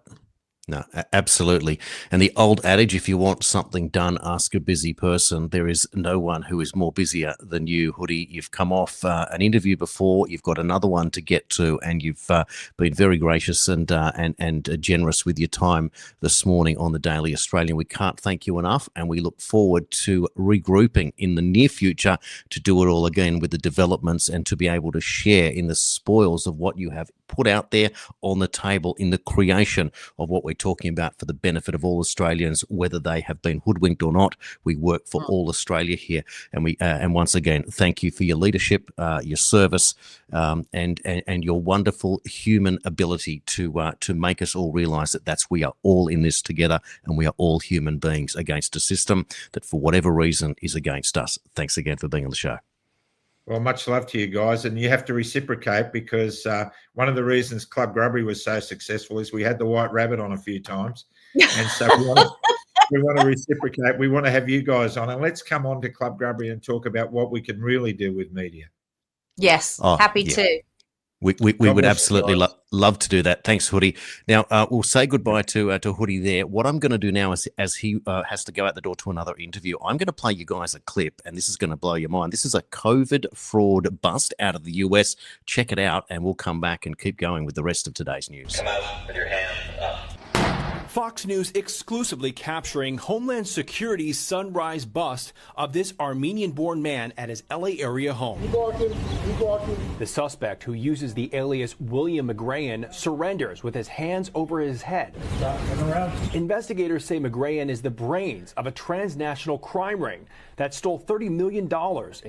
No, absolutely. And the old adage, if you want something done, ask a busy person. There is no one who is more busier than you, Hoodie. You've come off an interview before. You've got another one to get to, and you've been very gracious and generous with your time this morning on the Daily Australian. We can't thank you enough, and we look forward to regrouping in the near future to do it all again with the developments and to be able to share in the spoils of what you have put out there on the table in the creation of what we're talking about for the benefit of all Australians, whether they have been hoodwinked or not. We work for all Australia here, and we and once again, thank you for your leadership, your service, and your wonderful human ability to make us all realise that we are all in this together, and we are all human beings against a system that, for whatever reason, is against us. Thanks again for being on the show. Well, much love to you guys, and you have to reciprocate, because one of the reasons Club Grubbery was so successful is we had the White Rabbit on a few times, and so we want to reciprocate. We want to have you guys on, and let's come on to Club Grubbery and talk about what we can really do with media. Yes, happy to. We would absolutely love to do that. Thanks, Hoodie. Now, we'll say goodbye to Hoodie there. What I'm going to do now is, as he has to go out the door to another interview, I'm going to play you guys a clip, and this is going to blow your mind. This is a COVID fraud bust out of the US. Check it out, and we'll come back and keep going with the rest of today's news. Come out with your hands up. Fox News exclusively capturing Homeland Security's sunrise bust of this Armenian-born man at his LA area home. The suspect, who uses the alias William McGrayan, surrenders with his hands over his head. Investigators say McGrayan is the brains of a transnational crime ring that that stole $30 million in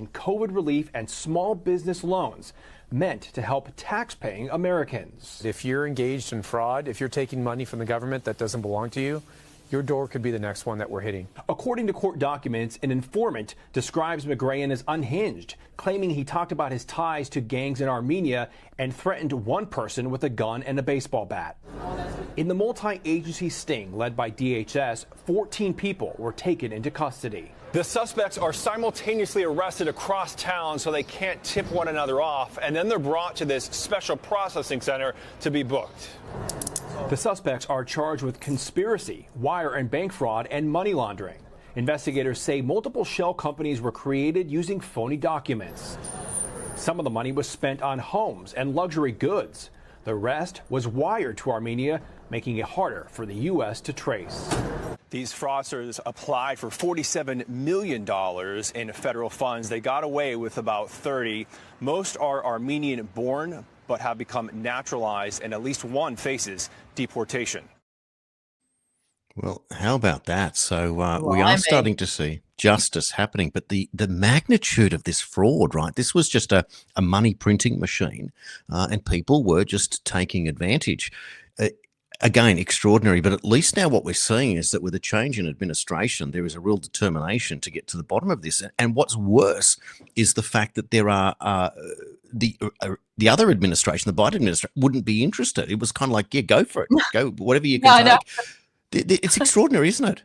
COVID relief and small business loans meant to help tax-paying Americans. If you're engaged in fraud, if you're taking money from the government that doesn't belong to you, your door could be the next one that we're hitting. According to court documents, an informant describes McGrayan as unhinged, claiming he talked about his ties to gangs in Armenia and threatened one person with a gun and a baseball bat. In the multi-agency sting led by DHS, 14 people were taken into custody. The suspects are simultaneously arrested across town so they can't tip one another off, and then they're brought to this special processing center to be booked. The suspects are charged with conspiracy, wire and bank fraud, and money laundering. Investigators say multiple shell companies were created using phony documents. Some of the money was spent on homes and luxury goods. The rest was wired to Armenia, making it harder for the U.S. to trace. These fraudsters applied for $47 million in federal funds. They got away with about 30. Most are Armenian-born, but have become naturalized, and at least one faces deportation. Well, how about that? So we are starting to see justice happening, but the magnitude of this fraud, right? This was just a money printing machine, and people were just taking advantage. Again, extraordinary, but at least now what we're seeing is that with a change in administration, there is a real determination to get to the bottom of this. And what's worse is the fact that there are the other administration, the Biden administration, wouldn't be interested. It was kind of like, yeah, go for it, go whatever you can take. It's extraordinary, isn't it?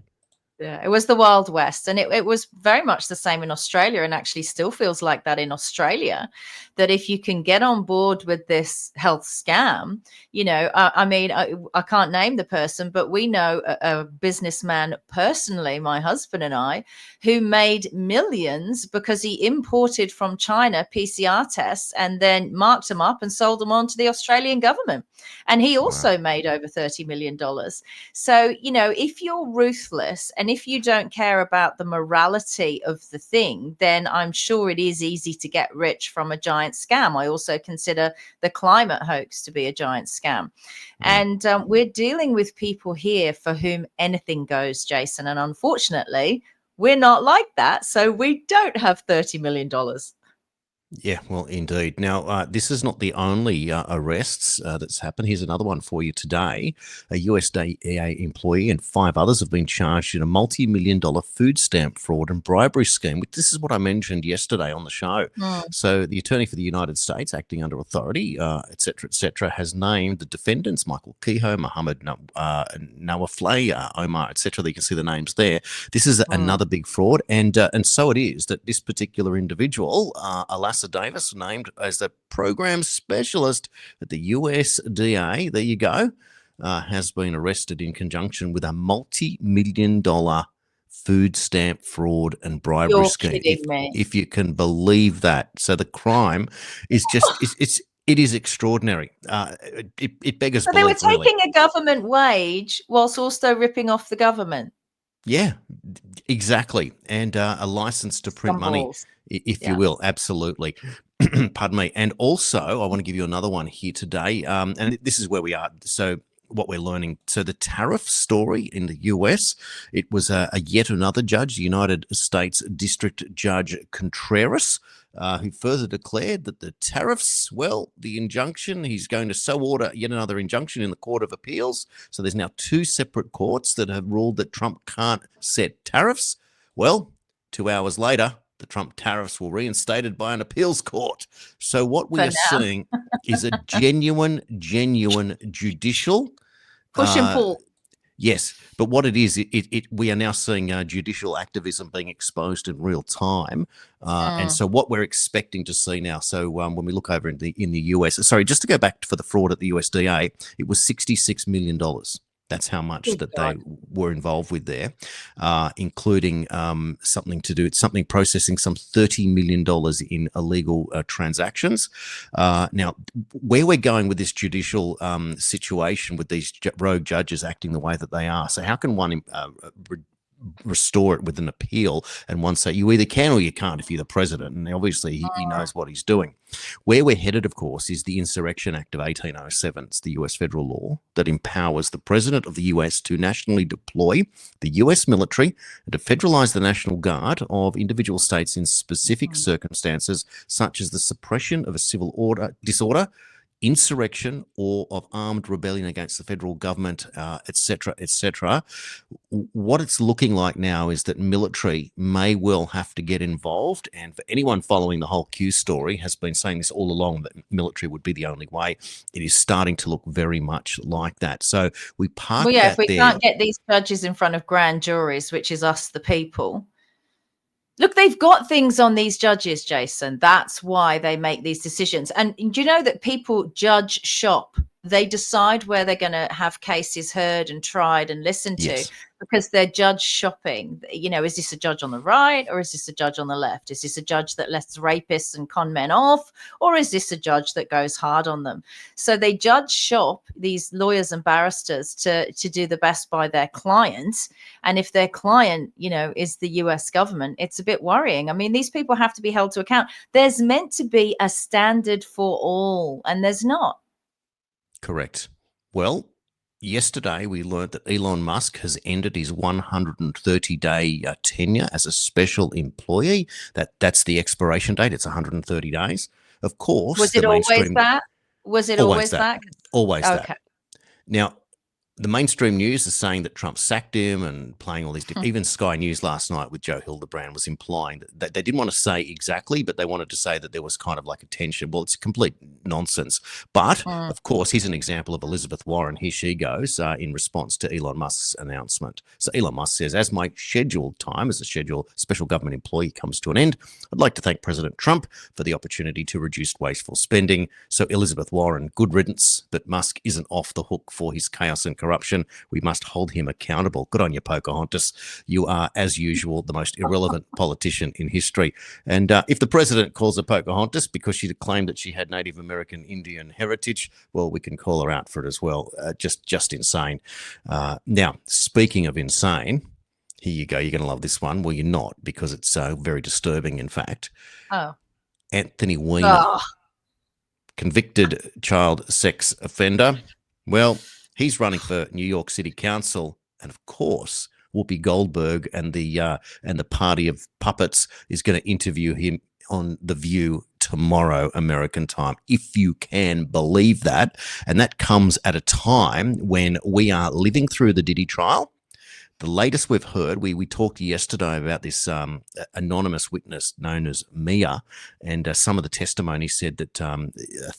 Yeah, it was the Wild West, and it was very much the same in Australia, and actually still feels like that in Australia, that if you can get on board with this health scam, you know, I mean, I can't name the person, but we know a businessman personally, my husband and I, who made millions because he imported from China PCR tests and then marked them up and sold them on to the Australian government. And he also made over $30 million. So, you know, if you're ruthless and if you don't care about the morality of the thing, then I'm sure it is easy to get rich from a giant scam. I also consider the climate hoax to be a giant scam. And we're dealing with people here for whom anything goes, Jason. And unfortunately, we're not like that. So we don't have $30 million. Yeah, well, indeed. Now, this is not the only arrests that's happened. Here's another one for you today. A USDA employee and 5 others have been charged in a multi-million-dollar food stamp fraud and bribery scheme. This is what I mentioned yesterday on the show. So the attorney for the United States, acting under authority, et cetera, has named the defendants, Michael Kehoe, Mohammed Nawafleh, Omar, et cetera. You can see the names there. This is another big fraud. And so it is that this particular individual, alas, Davis, named as the program specialist at the USDA, there you go, has been arrested in conjunction with a multi-million-dollar food stamp fraud and bribery scheme. If you can believe that. So the crime is just, it is extraordinary. It beggars belief. They were taking a government wage whilst also ripping off the government. Yeah, exactly. And a license to print money, if you will. Absolutely. Pardon me. And also, I want to give you another one here today. And this is where we are. So what we're learning. So the tariff story in the US, it was a yet another judge, the United States District Judge Contreras, who further declared that the tariffs, well, the injunction, he's going to so order yet another injunction in the Court of Appeals. So there's now 2 separate courts that have ruled that Trump can't set tariffs. Well, 2 hours later, the Trump tariffs were reinstated by an appeals court. So what we are seeing is a genuine judicial push and pull. Yes, but what it is, we are now seeing judicial activism being exposed in real time, and so what we're expecting to see now. So when we look over in the US, sorry, just to go back for the fraud at the USDA, it was $66 million. That's how much that they were involved with there, including something processing some $30 million in illegal transactions. Now, where we're going with this judicial situation with these rogue judges acting the way that they are. So how can one restore it with an appeal, and one say you either can or you can't if you're the president. And obviously he knows what he's doing. Where we're headed, of course, is the Insurrection Act of 1807. It's the US federal law that empowers the president of the US to nationally deploy the US military and to federalize the National Guard of individual states in specific circumstances, such as the suppression of a civil disorder, insurrection, or of armed rebellion against the federal government, etc., etc. What it's looking like now is that military may well have to get involved. And for anyone following the whole Q story has been saying this all along, that military would be the only way. It is starting to look very much like that. So we park that if we there. can't get these judges in front of grand juries, which is us, the people. Look, they've got things on these judges, Jason. That's why they make these decisions. And do you know that people judge shop? They decide where they're going to have cases heard and tried and listened to because they're judge shopping. You know, is this a judge on the right or is this a judge on the left? Is this a judge that lets rapists and con men off, or is this a judge that goes hard on them? So they judge shop, these lawyers and barristers, to do the best by their clients. And if their client, you know, is the US government, it's a bit worrying. I mean, these people have to be held to account. There's meant to be a standard for all, and there's not. Correct. Well, yesterday we learned that Elon Musk has ended his 130-day tenure as a special employee. That's the expiration date. It's 130 days. Of course. Was it always that? Was it always that? Always that. Now, the mainstream news is saying that Trump sacked him and playing all these even Sky News last night with Joe Hildebrand was implying that they didn't want to say exactly, but they wanted to say that there was kind of like a tension. Well, it's complete nonsense. But, of course, here's an example of Elizabeth Warren. Here she goes in response to Elon Musk's announcement. So Elon Musk says, as my scheduled time as a special government employee comes to an end, I'd like to thank President Trump for the opportunity to reduce wasteful spending. So Elizabeth Warren, good riddance, but Musk isn't off the hook for his chaos and corruption. We must hold him accountable. Good on you, Pocahontas. You are, as usual, the most irrelevant politician in history. And if the president calls her Pocahontas because she claimed that she had Native American Indian heritage, well, we can call her out for it as well. Just insane. Now, speaking of insane, here you go. You're going to love this one. Well, you're not, because it's very disturbing, in fact. Anthony Wiener, convicted child sex offender. Well, he's running for New York City Council, and of course, Whoopi Goldberg and the party of puppets is going to interview him on The View tomorrow, American time, if you can believe that. And that comes at a time when we are living through the Diddy trial. The latest we've heard, we talked yesterday about this anonymous witness known as Mia, and some of the testimony said that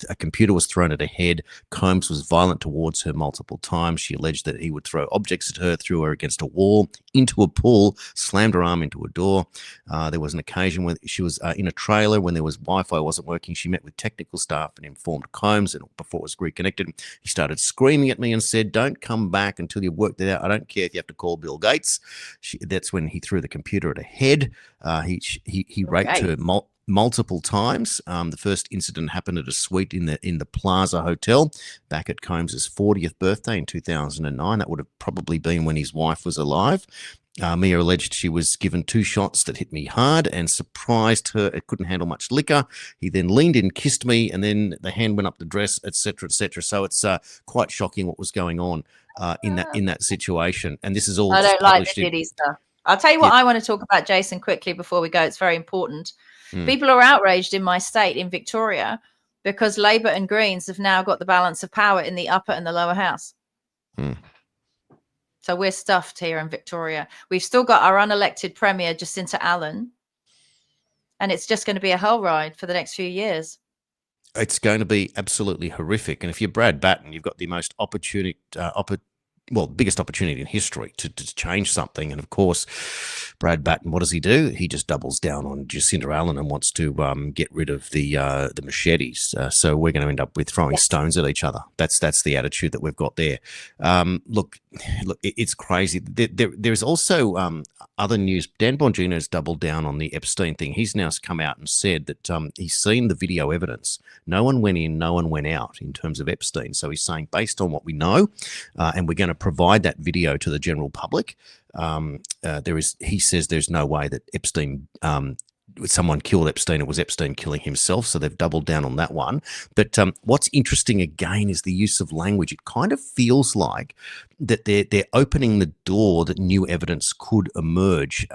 a computer was thrown at her head. Combs was violent towards her multiple times. She alleged that he would throw objects at her, threw her against a wall, into a pool, slammed her arm into a door. There was an occasion when she was in a trailer when there was Wi-Fi wasn't working. She met with technical staff and informed Combs, and before it was reconnected, he started screaming at me and said, "Don't come back until you've worked it out. I don't care if you have to call Bill Gates." That's when he threw the computer at her head. He raped her multiple times. The first incident happened at a suite in the Plaza Hotel back at Combs's 40th birthday in 2009. That would have probably been when his wife was alive. Mia alleged she was given 2 shots that hit me hard and surprised her. It couldn't handle much liquor. He then leaned in, kissed me, and then the hand went up the dress, etc., etc. So it's quite shocking what was going on in that situation. And this is all. I don't like the Diddy stuff. I'll tell you what I want to talk about, Jason, quickly before we go. It's very important. People are outraged in my state, in Victoria, because Labour and Greens have now got the balance of power in the upper and the lower house. So we're stuffed here in Victoria. We've still got our unelected Premier, Jacinta Allen, and it's just going to be a hell ride for the next few years. It's going to be absolutely horrific. And if you're Brad Batten, you've got the most biggest opportunity in history to change something. And of course, Brad Batten, what does he do? He just doubles down on Jacinta Allen and wants to get rid of the machetes. So we're going to end up with throwing stones at each other. That's the attitude that we've got there. Look, it's crazy. There's also other news. Dan Bongino has doubled down on the Epstein thing. He's now come out and said that he's seen the video evidence. No one went in, no one went out in terms of Epstein. So he's saying, based on what we know, and we're going to provide that video to the general public. He says there's no way that Epstein, someone killed Epstein. It was Epstein killing himself. So they've doubled down on that one. But what's interesting again is the use of language. It kind of feels like that they're opening the door that new evidence could emerge.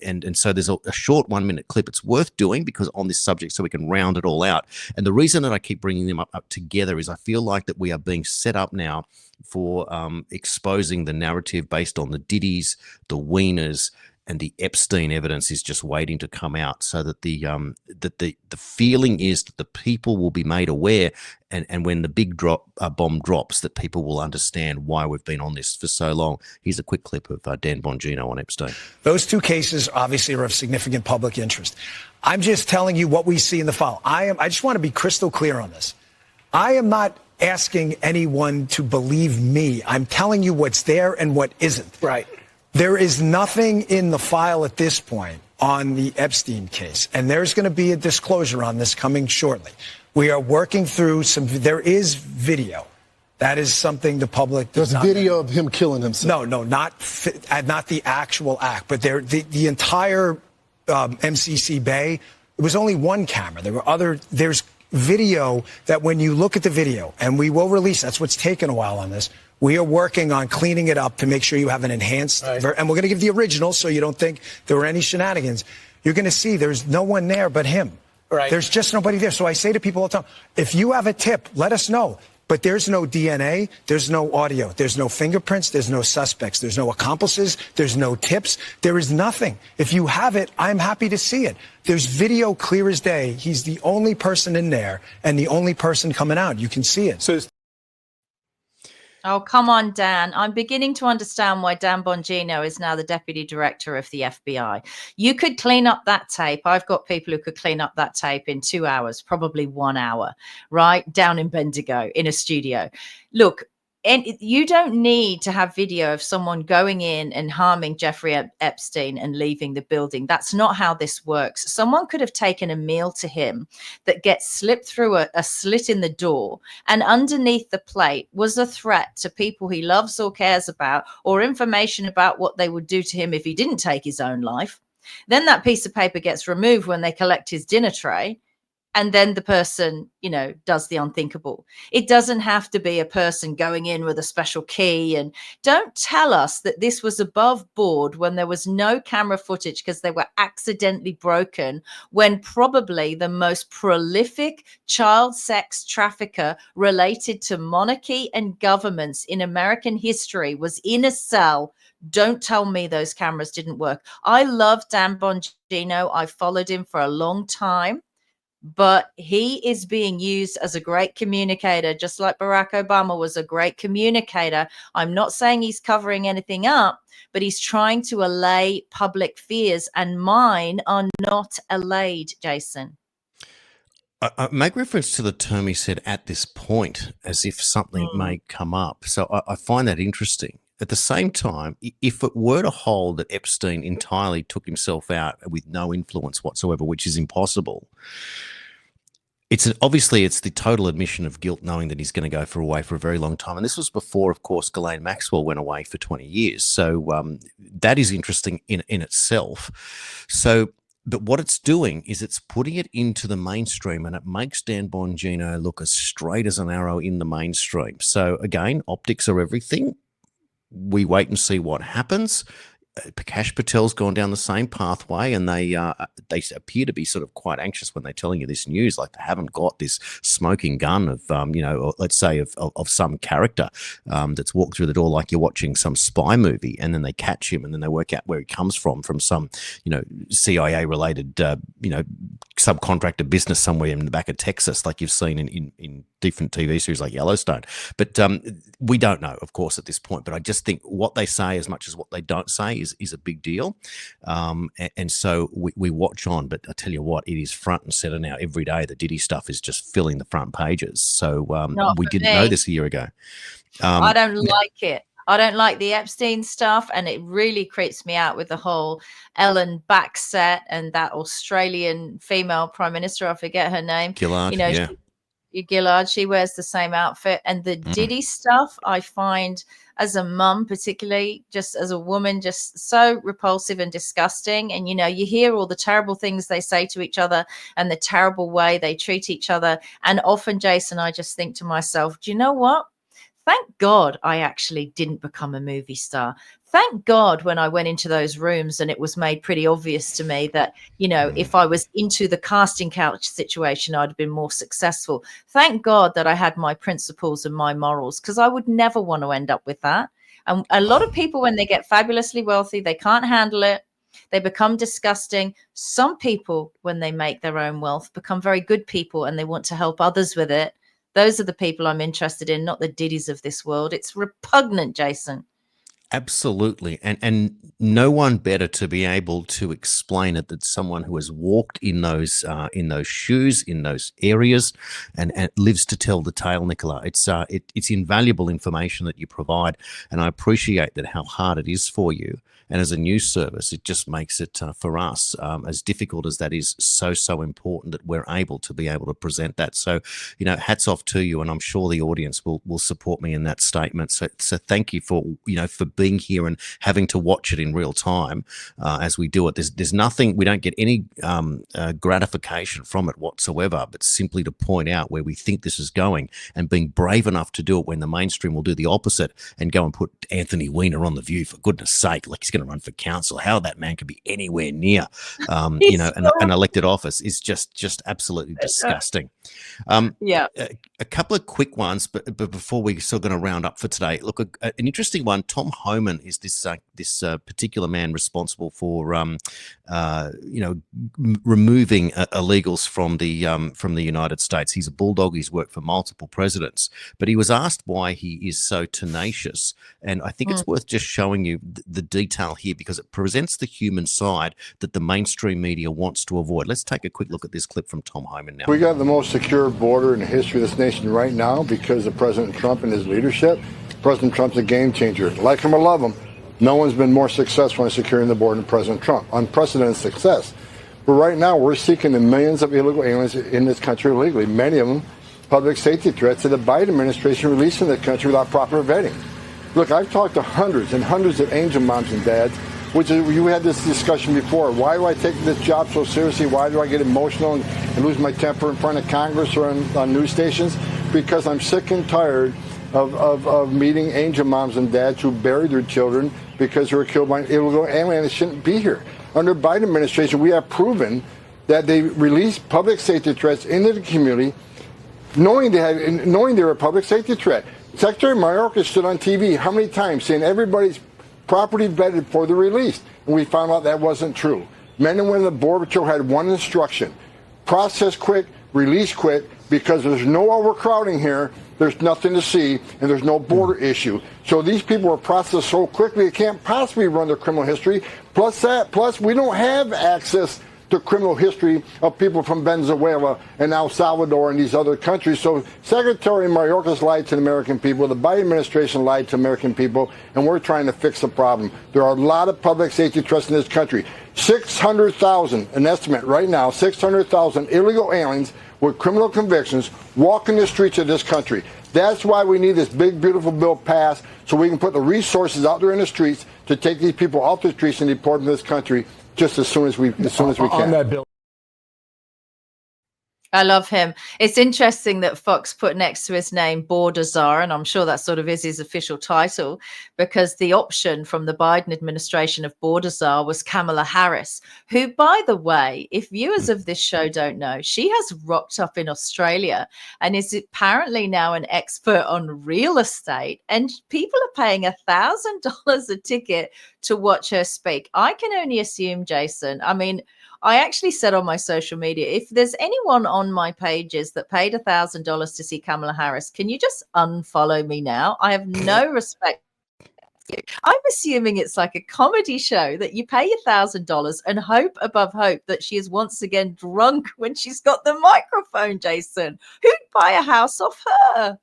And so there's a short 1 minute clip. It's worth doing because on this subject, so we can round it all out. And the reason that I keep bringing them up together is I feel like that we are being set up now for exposing the narrative based on the Diddys, the Wieners, and the Epstein evidence is just waiting to come out, so that the feeling is that the people will be made aware, and when the big bomb drops, that people will understand why we've been on this for so long. Here's a quick clip of Dan Bongino on Epstein. Those two cases obviously are of significant public interest. I'm just telling you what we see in the file. I just want to be crystal clear on this. I am not asking anyone to believe me. I'm telling you what's there and what isn't. Right. There is nothing in the file at this point on the Epstein case, and there's going to be a disclosure on this coming shortly. We are working through there is video. That is something the public does not. There's video of him killing himself. No, not the actual act, but the entire MCC Bay, it was only one camera. There's video that when you look at the video, and we will release, that's what's taken a while on this. We are working on cleaning it up to make sure you have an enhanced, and we're going to give the original so you don't think there were any shenanigans. You're going to see there's no one there but him. Right. There's just nobody there. So I say to people all the time, if you have a tip, let us know. But there's no DNA, there's no audio, there's no fingerprints, there's no suspects, there's no accomplices, there's no tips, there is nothing. If you have it, I'm happy to see it. There's video clear as day. He's the only person in there and the only person coming out. You can see it. Oh, come on, Dan. I'm beginning to understand why Dan Bongino is now the deputy director of the FBI. You could clean up that tape. I've got people who could clean up that tape in 2 hours, probably 1 hour, right? Down in Bendigo in a studio. Look, and you don't need to have video of someone going in and harming Jeffrey Epstein and leaving the building. That's not how this works. Someone could have taken a meal to him that gets slipped through a slit in the door, and underneath the plate was a threat to people he loves or cares about, or information about what they would do to him if he didn't take his own life. Then that piece of paper gets removed when they collect his dinner tray. And then the person, does the unthinkable. It doesn't have to be a person going in with a special key. And don't tell us that this was above board when there was no camera footage because they were accidentally broken, when probably the most prolific child sex trafficker related to monarchy and governments in American history was in a cell. Don't tell me those cameras didn't work. I love Dan Bongino. I followed him for a long time. But he is being used as a great communicator, just like Barack Obama was a great communicator. I'm not saying he's covering anything up, but he's trying to allay public fears, and mine are not allayed, Jason. I make reference to the term he said at this point, as if something may come up. So I find that interesting. At the same time, if it were to hold that Epstein entirely took himself out with no influence whatsoever, which is impossible, obviously it's the total admission of guilt, knowing that he's going to go away for a very long time. And this was before, of course, Ghislaine Maxwell went away for 20 years. So that is interesting in itself. So, but what it's doing is it's putting it into the mainstream, and it makes Dan Bongino look as straight as an arrow in the mainstream. So again, optics are everything. We wait and see what happens. Prakash Patel's gone down the same pathway, and they appear to be sort of quite anxious when they're telling you this news, like they haven't got this smoking gun of let's say of some character that's walked through the door like you're watching some spy movie, and then they catch him, and then they work out where he comes from some CIA related subcontractor business somewhere in the back of Texas, like you've seen in different TV series like Yellowstone. But we don't know, of course, at this point. But I just think what they say, as much as what they don't say, is a big deal. And so we watch on. But I tell you what, it is front and center now every day. The Diddy stuff is just filling the front pages. So we didn't know this a year ago. I don't like it. I don't like the Epstein stuff, and it really creeps me out with the whole Ellen Backset and that Australian female prime minister. I forget her name. Gillard, Gillard, she wears the same outfit. And the Diddy stuff, I find as a mum, particularly just as a woman, just so repulsive and disgusting. And, you know, you hear all the terrible things they say to each other and the terrible way they treat each other. And often, Jason, I just think to myself, do you know what? Thank God I actually didn't become a movie star. Thank God when I went into those rooms and it was made pretty obvious to me that, you know, if I was into the casting couch situation, I'd have been more successful. Thank God that I had my principles and my morals, because I would never want to end up with that. And a lot of people, when they get fabulously wealthy, they can't handle it. They become disgusting. Some people, when they make their own wealth, become very good people and they want to help others with it. Those are the people I'm interested in, not the Diddies of this world. It's repugnant, Jason. Absolutely. And no one better to be able to explain it than someone who has walked in those shoes, in those areas, and lives to tell the tale, Nicola. It's invaluable information that you provide, and I appreciate that how hard it is for you. And as a news service, it just makes it for us, as difficult as that is, so important that we're able to present that. So, you know, hats off to you, and I'm sure the audience will support me in that statement. So thank you for being here and having to watch it in real time as we do it. There's nothing, we don't get any gratification from it whatsoever, but simply to point out where we think this is going and being brave enough to do it when the mainstream will do the opposite and go and put Anthony Wiener on The View, for goodness sake, like he's going to run for council. How that man could be anywhere near, an elected office is just absolutely disgusting. A couple of quick ones, but before we're still going to round up for today. Look, an interesting one. Tom Homan is this particular man responsible for removing illegals from the United States. He's a bulldog. He's worked for multiple presidents, but he was asked why he is so tenacious, and I think it's worth just showing you the detail here because it presents the human side that the mainstream media wants to avoid. Let's take a quick look at this clip from Tom Homan now. We got the most secure border in the history of this nation right now because of President Trump and his leadership. President Trump's a game changer. Like him or love him, no one's been more successful in securing the border than President Trump. Unprecedented success. But right now, we're seeking the millions of illegal aliens in this country illegally, many of them public safety threats that the Biden administration released in the country without proper vetting. Look, I've talked to hundreds and hundreds of angel moms and dads, which is, you had this discussion before. Why do I take this job so seriously? Why do I get emotional and lose my temper in front of Congress or on news stations? Because I'm sick and tired of meeting angel moms and dads who buried their children because they were killed by an illegal alien that shouldn't be here. Under Biden administration, we have proven that they released public safety threats into the community, knowing they were a public safety threat. Secretary Mayorkas stood on TV how many times saying everybody's property vetted before they're released, and we found out that wasn't true. Men and women of the Border Patrol had one instruction: process quick, release quick, because there's no overcrowding here, there's nothing to see, and there's no border issue. So these people were processed so quickly, they can't possibly run their criminal history. Plus we don't have access to criminal history of people from Venezuela and El Salvador and these other countries. So Secretary Mayorkas lied to the American people, the Biden administration lied to American people, and we're trying to fix the problem. There are a lot of public safety threats in this country. 600,000, an estimate right now, 600,000 illegal aliens with criminal convictions walking the streets of this country. That's why we need this big, beautiful bill passed, so we can put the resources out there in the streets to take these people off the streets and deport them to this country just as soon as we can. On that bill. I love him. It's interesting that Fox put next to his name Border Czar, and I'm sure that sort of is his official title, because the option from the Biden administration of Border Czar was Kamala Harris, who, by the way, if viewers of this show don't know, she has rocked up in Australia and is apparently now an expert on real estate, and people are paying $1,000 a ticket to watch her speak. I can only assume, Jason, I mean, I actually said on my social media, if there's anyone on my pages that paid $1,000 to see Kamala Harris, can you just unfollow me now? I have no respect. I'm assuming it's like a comedy show that you pay $1,000 and hope above hope that she is once again drunk when she's got the microphone, Jason. Who'd buy a house off her?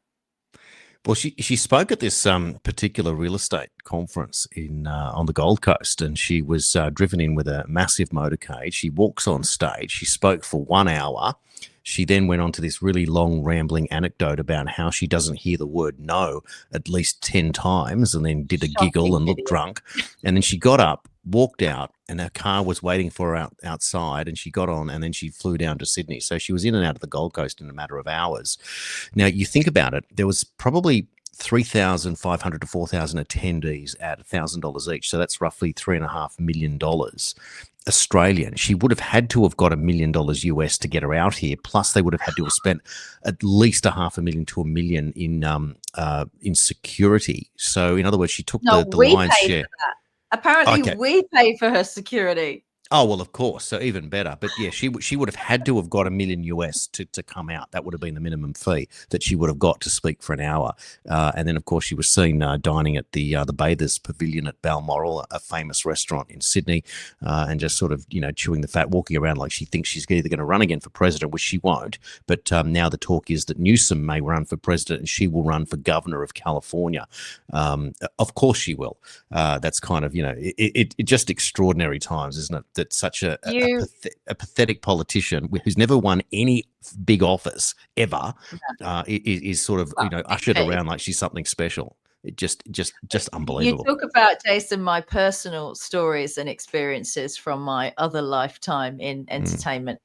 Well, she spoke at this particular real estate conference on the Gold Coast, and she was driven in with a massive motorcade. She walks on stage. She spoke for 1 hour. She then went on to this really long rambling anecdote about how she doesn't hear the word no at least 10 times, and then did a giggle and looked drunk. And then she got up, walked out, and her car was waiting for her outside, and she got on, and then she flew down to Sydney. So she was in and out of the Gold Coast in a matter of hours. Now, you think about it, there was probably 3,500 to 4,000 attendees at $1,000 each. So that's roughly $3.5 million Australian. She would have had to have got $1 million US to get her out here. Plus, they would have had to have spent at least $500,000 to $1 million in security. So, in other words, she took the lion's share. Apparently, we pay for her security. Oh, well, of course. So even better. But yeah, she would have had to have got $1 million US to come out. That would have been the minimum fee that she would have got to speak for an hour. And then, of course, she was seen dining at the Bathers Pavilion at Balmoral, a famous restaurant in Sydney, and just sort of, chewing the fat, walking around like she thinks she's either going to run again for president, which she won't. But now the talk is that Newsom may run for president and she will run for governor of California. Of course she will. That's kind of, it just extraordinary times, isn't it? That such a pathetic politician who's never won any big office ever is sort of ushered around like she's something special. It just unbelievable. You talk about, Jason, my personal stories and experiences from my other lifetime in entertainment.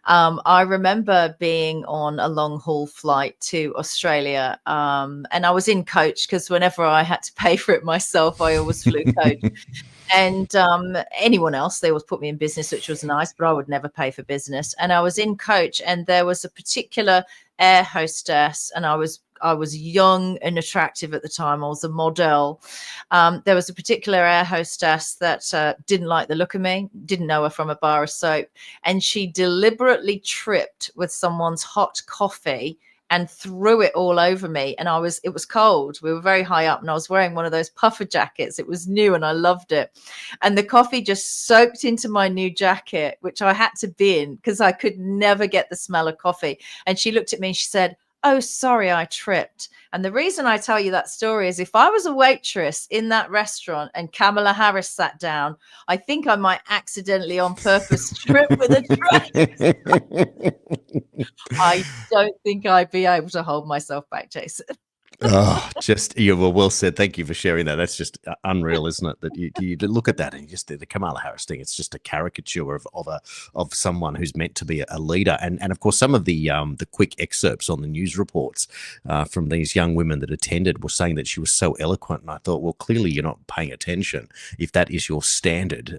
I remember being on a long haul flight to Australia, and I was in coach because whenever I had to pay for it myself, I always flew coach. And anyone else, they always put me in business, which was nice, but I would never pay for business. And I was in coach, and there was a particular air hostess, and I was young and attractive at the time. I was a model. There was a particular air hostess that didn't like the look of me, didn't know her from a bar of soap, and she deliberately tripped with someone's hot coffee and threw it all over me. And it was cold. We were very high up, and I was wearing one of those puffer jackets. It was new and I loved it. And the coffee just soaked into my new jacket, which I had to bin because I could never get the smell of coffee. And she looked at me and she said, "Oh, sorry, I tripped." And the reason I tell you that story is if I was a waitress in that restaurant and Kamala Harris sat down, I think I might accidentally on purpose trip with a drink. I don't think I'd be able to hold myself back, Jason. Oh, well said. Thank you for sharing that. That's just unreal, isn't it? That you look at that and you just the Kamala Harris thing. It's just a caricature of someone who's meant to be a leader. And of course, some of the quick excerpts on the news reports from these young women that attended were saying that she was so eloquent. And I thought, well, clearly you're not paying attention. If that is your standard,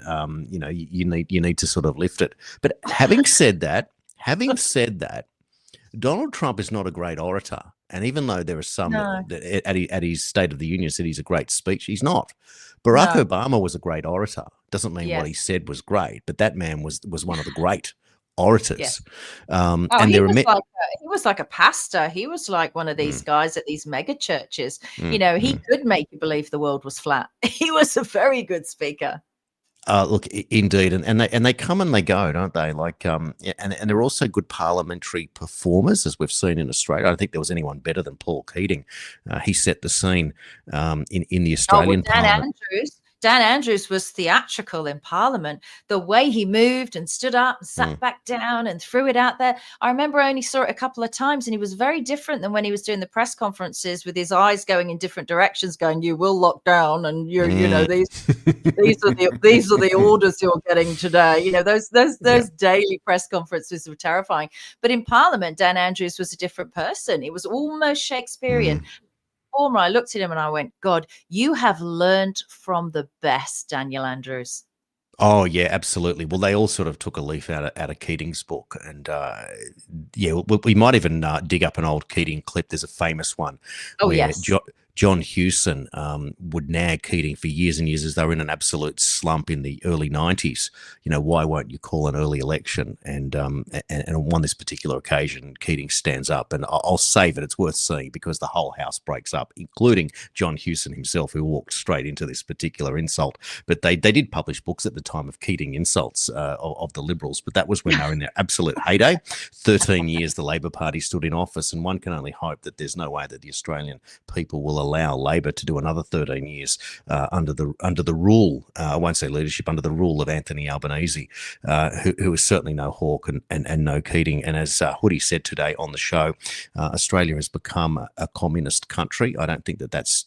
you need to sort of lift it. But having said that, Donald Trump is not a great orator. And even though there are some that at his State of the Union said he's a great speech, he's not. Barack Obama was a great orator. Doesn't mean what he said was great, but that man was one of the great orators. Yes. And he was like a pastor. He was like one of these guys at these mega churches. He could make you believe the world was flat. He was a very good speaker. Look, indeed, and they come and they go, don't they? Like, and they're also good parliamentary performers, as we've seen in Australia. I don't think there was anyone better than Paul Keating. He set the scene in the Australian Parliament. Dan Andrews was theatrical in Parliament. The way he moved and stood up and sat back down and threw it out there. I remember I only saw it a couple of times, and he was very different than when he was doing the press conferences with his eyes going in different directions, going, "You will lock down, and these are the orders you're getting today." Those daily press conferences were terrifying. But in Parliament, Dan Andrews was a different person. It was almost Shakespearean. I looked at him and I went, "God, you have learned from the best, Daniel Andrews." Oh yeah, absolutely. Well, they all sort of took a leaf out of Keating's book, and we might even dig up an old Keating clip. There's a famous one. Oh yes. John Hewson would nag Keating for years and years as they were in an absolute slump in the early 90s. Why won't you call an early election? And on this particular occasion, Keating stands up, and I'll save it. It's worth seeing because the whole house breaks up, including John Hewson himself, who walked straight into this particular insult. But they did publish books at the time of Keating insults of the Liberals, but that was when they were in their absolute heyday. 13 years the Labor Party stood in office, and one can only hope that there's no way that the Australian people will allow Labor to do another 13 years under the rule. I won't say leadership, under the rule of Anthony Albanese, who is certainly no hawk and no Keating. And as Hoodie said today on the show, Australia has become a communist country. I don't think that's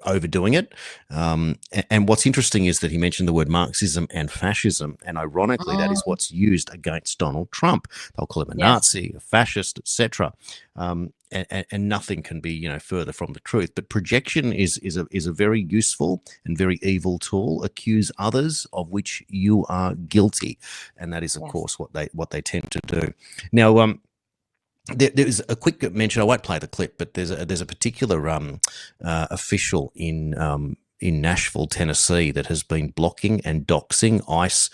overdoing it. And what's interesting is that he mentioned the word Marxism and fascism, and ironically, that is what's used against Donald Trump. They'll call him a Nazi, a fascist, etc. And nothing can be further from the truth. But projection is a very useful and very evil tool. Accuse others of which you are guilty, and that is of course what they tend to do. Now, there's a quick mention. I won't play the clip, but there's a particular official in Nashville, Tennessee, that has been blocking and doxing ICE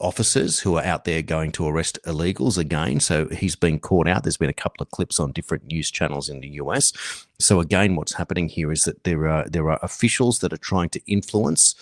officers who are out there going to arrest illegals again. So he's been caught out. There's been a couple of clips on different news channels in the US. So again, what's happening here is that there are officials that are trying to influence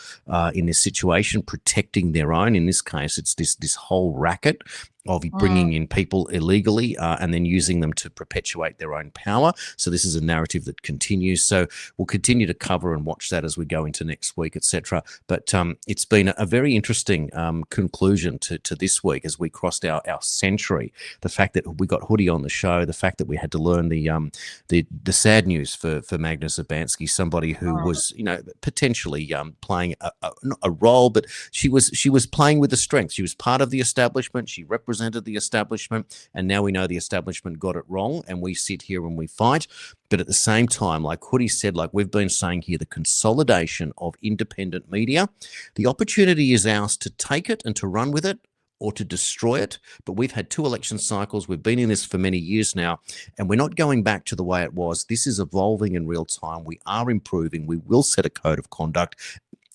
in this situation, protecting their own. In this case, it's this whole racket of bringing in people illegally and then using them to perpetuate their own power. So this is a narrative that continues. So we'll continue to cover and watch that as we go into next week, etc. But it's been a very interesting conclusion to this week as we crossed our century. The fact that we got Hoodie on the show, the fact that we had to learn the sad news for Magda Szubanski, somebody who was potentially playing not a role, but she was playing with the strength. She was part of the establishment. She represented the establishment, and now we know the establishment got it wrong, and we sit here and we fight. But at the same time, like Hoodie said, like we've been saying here, the consolidation of independent media, the opportunity is ours to take it and to run with it, or to destroy it. But we've had 2 election cycles. We've been in this for many years now, and we're not going back to the way it was. This is evolving in real time. We are improving. We will set a code of conduct,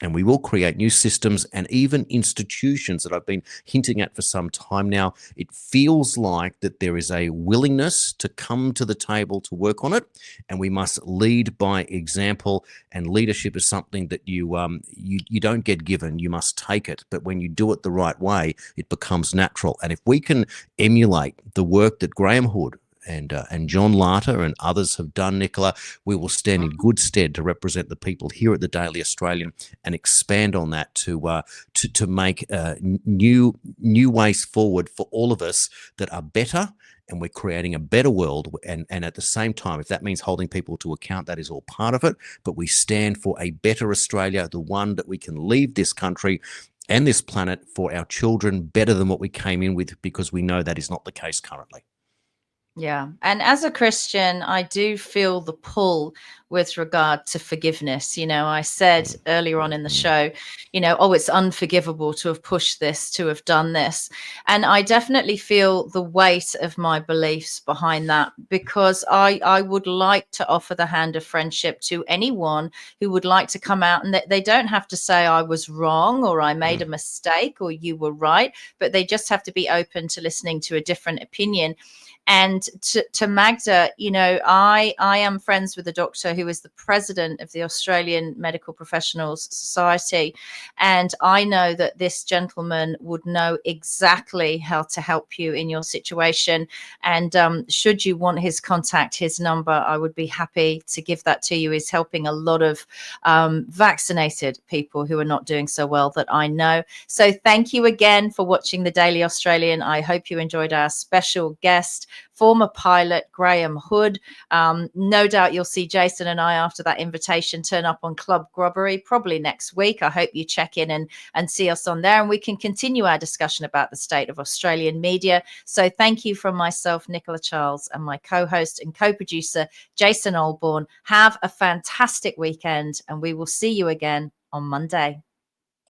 and we will create new systems and even institutions that I've been hinting at for some time now. It feels like that there is a willingness to come to the table to work on it, and we must lead by example. And leadership is something that you don't get given. You must take it. But when you do it the right way, it becomes natural. And if we can emulate the work that Graham Hood and John Larter and others have done, Nicola, we will stand in good stead to represent the people here at the Daily Australian and expand on that to make new ways forward for all of us that are better. And we're creating a better world. And at the same time, if that means holding people to account, that is all part of it. But we stand for a better Australia, the one that we can leave this country and this planet for our children better than what we came in with, because we know that is not the case currently. Yeah. And as a Christian, I do feel the pull with regard to forgiveness. I said earlier on in the show, it's unforgivable to have pushed this, to have done this. And I definitely feel the weight of my beliefs behind that, because I would like to offer the hand of friendship to anyone who would like to come out, and they don't have to say I was wrong or I made a mistake or you were right, but they just have to be open to listening to a different opinion. And to Magda, I am friends with a doctor who is the president of the Australian Medical Professionals Society. And I know that this gentleman would know exactly how to help you in your situation. And should you want his contact, his number, I would be happy to give that to you. He's helping a lot of vaccinated people who are not doing so well that I know. So thank you again for watching the Daily Australian. I hope you enjoyed our special guest, former pilot Graham Hood. No doubt you'll see Jason and I, after that invitation, turn up on Club Grubbery probably next week. I hope you check in and see us on there, and we can continue our discussion about the state of Australian media. So thank you from myself, Nicola Charles, and my co-host and co-producer, Jason Olbourne. Have a fantastic weekend, and we will see you again on Monday.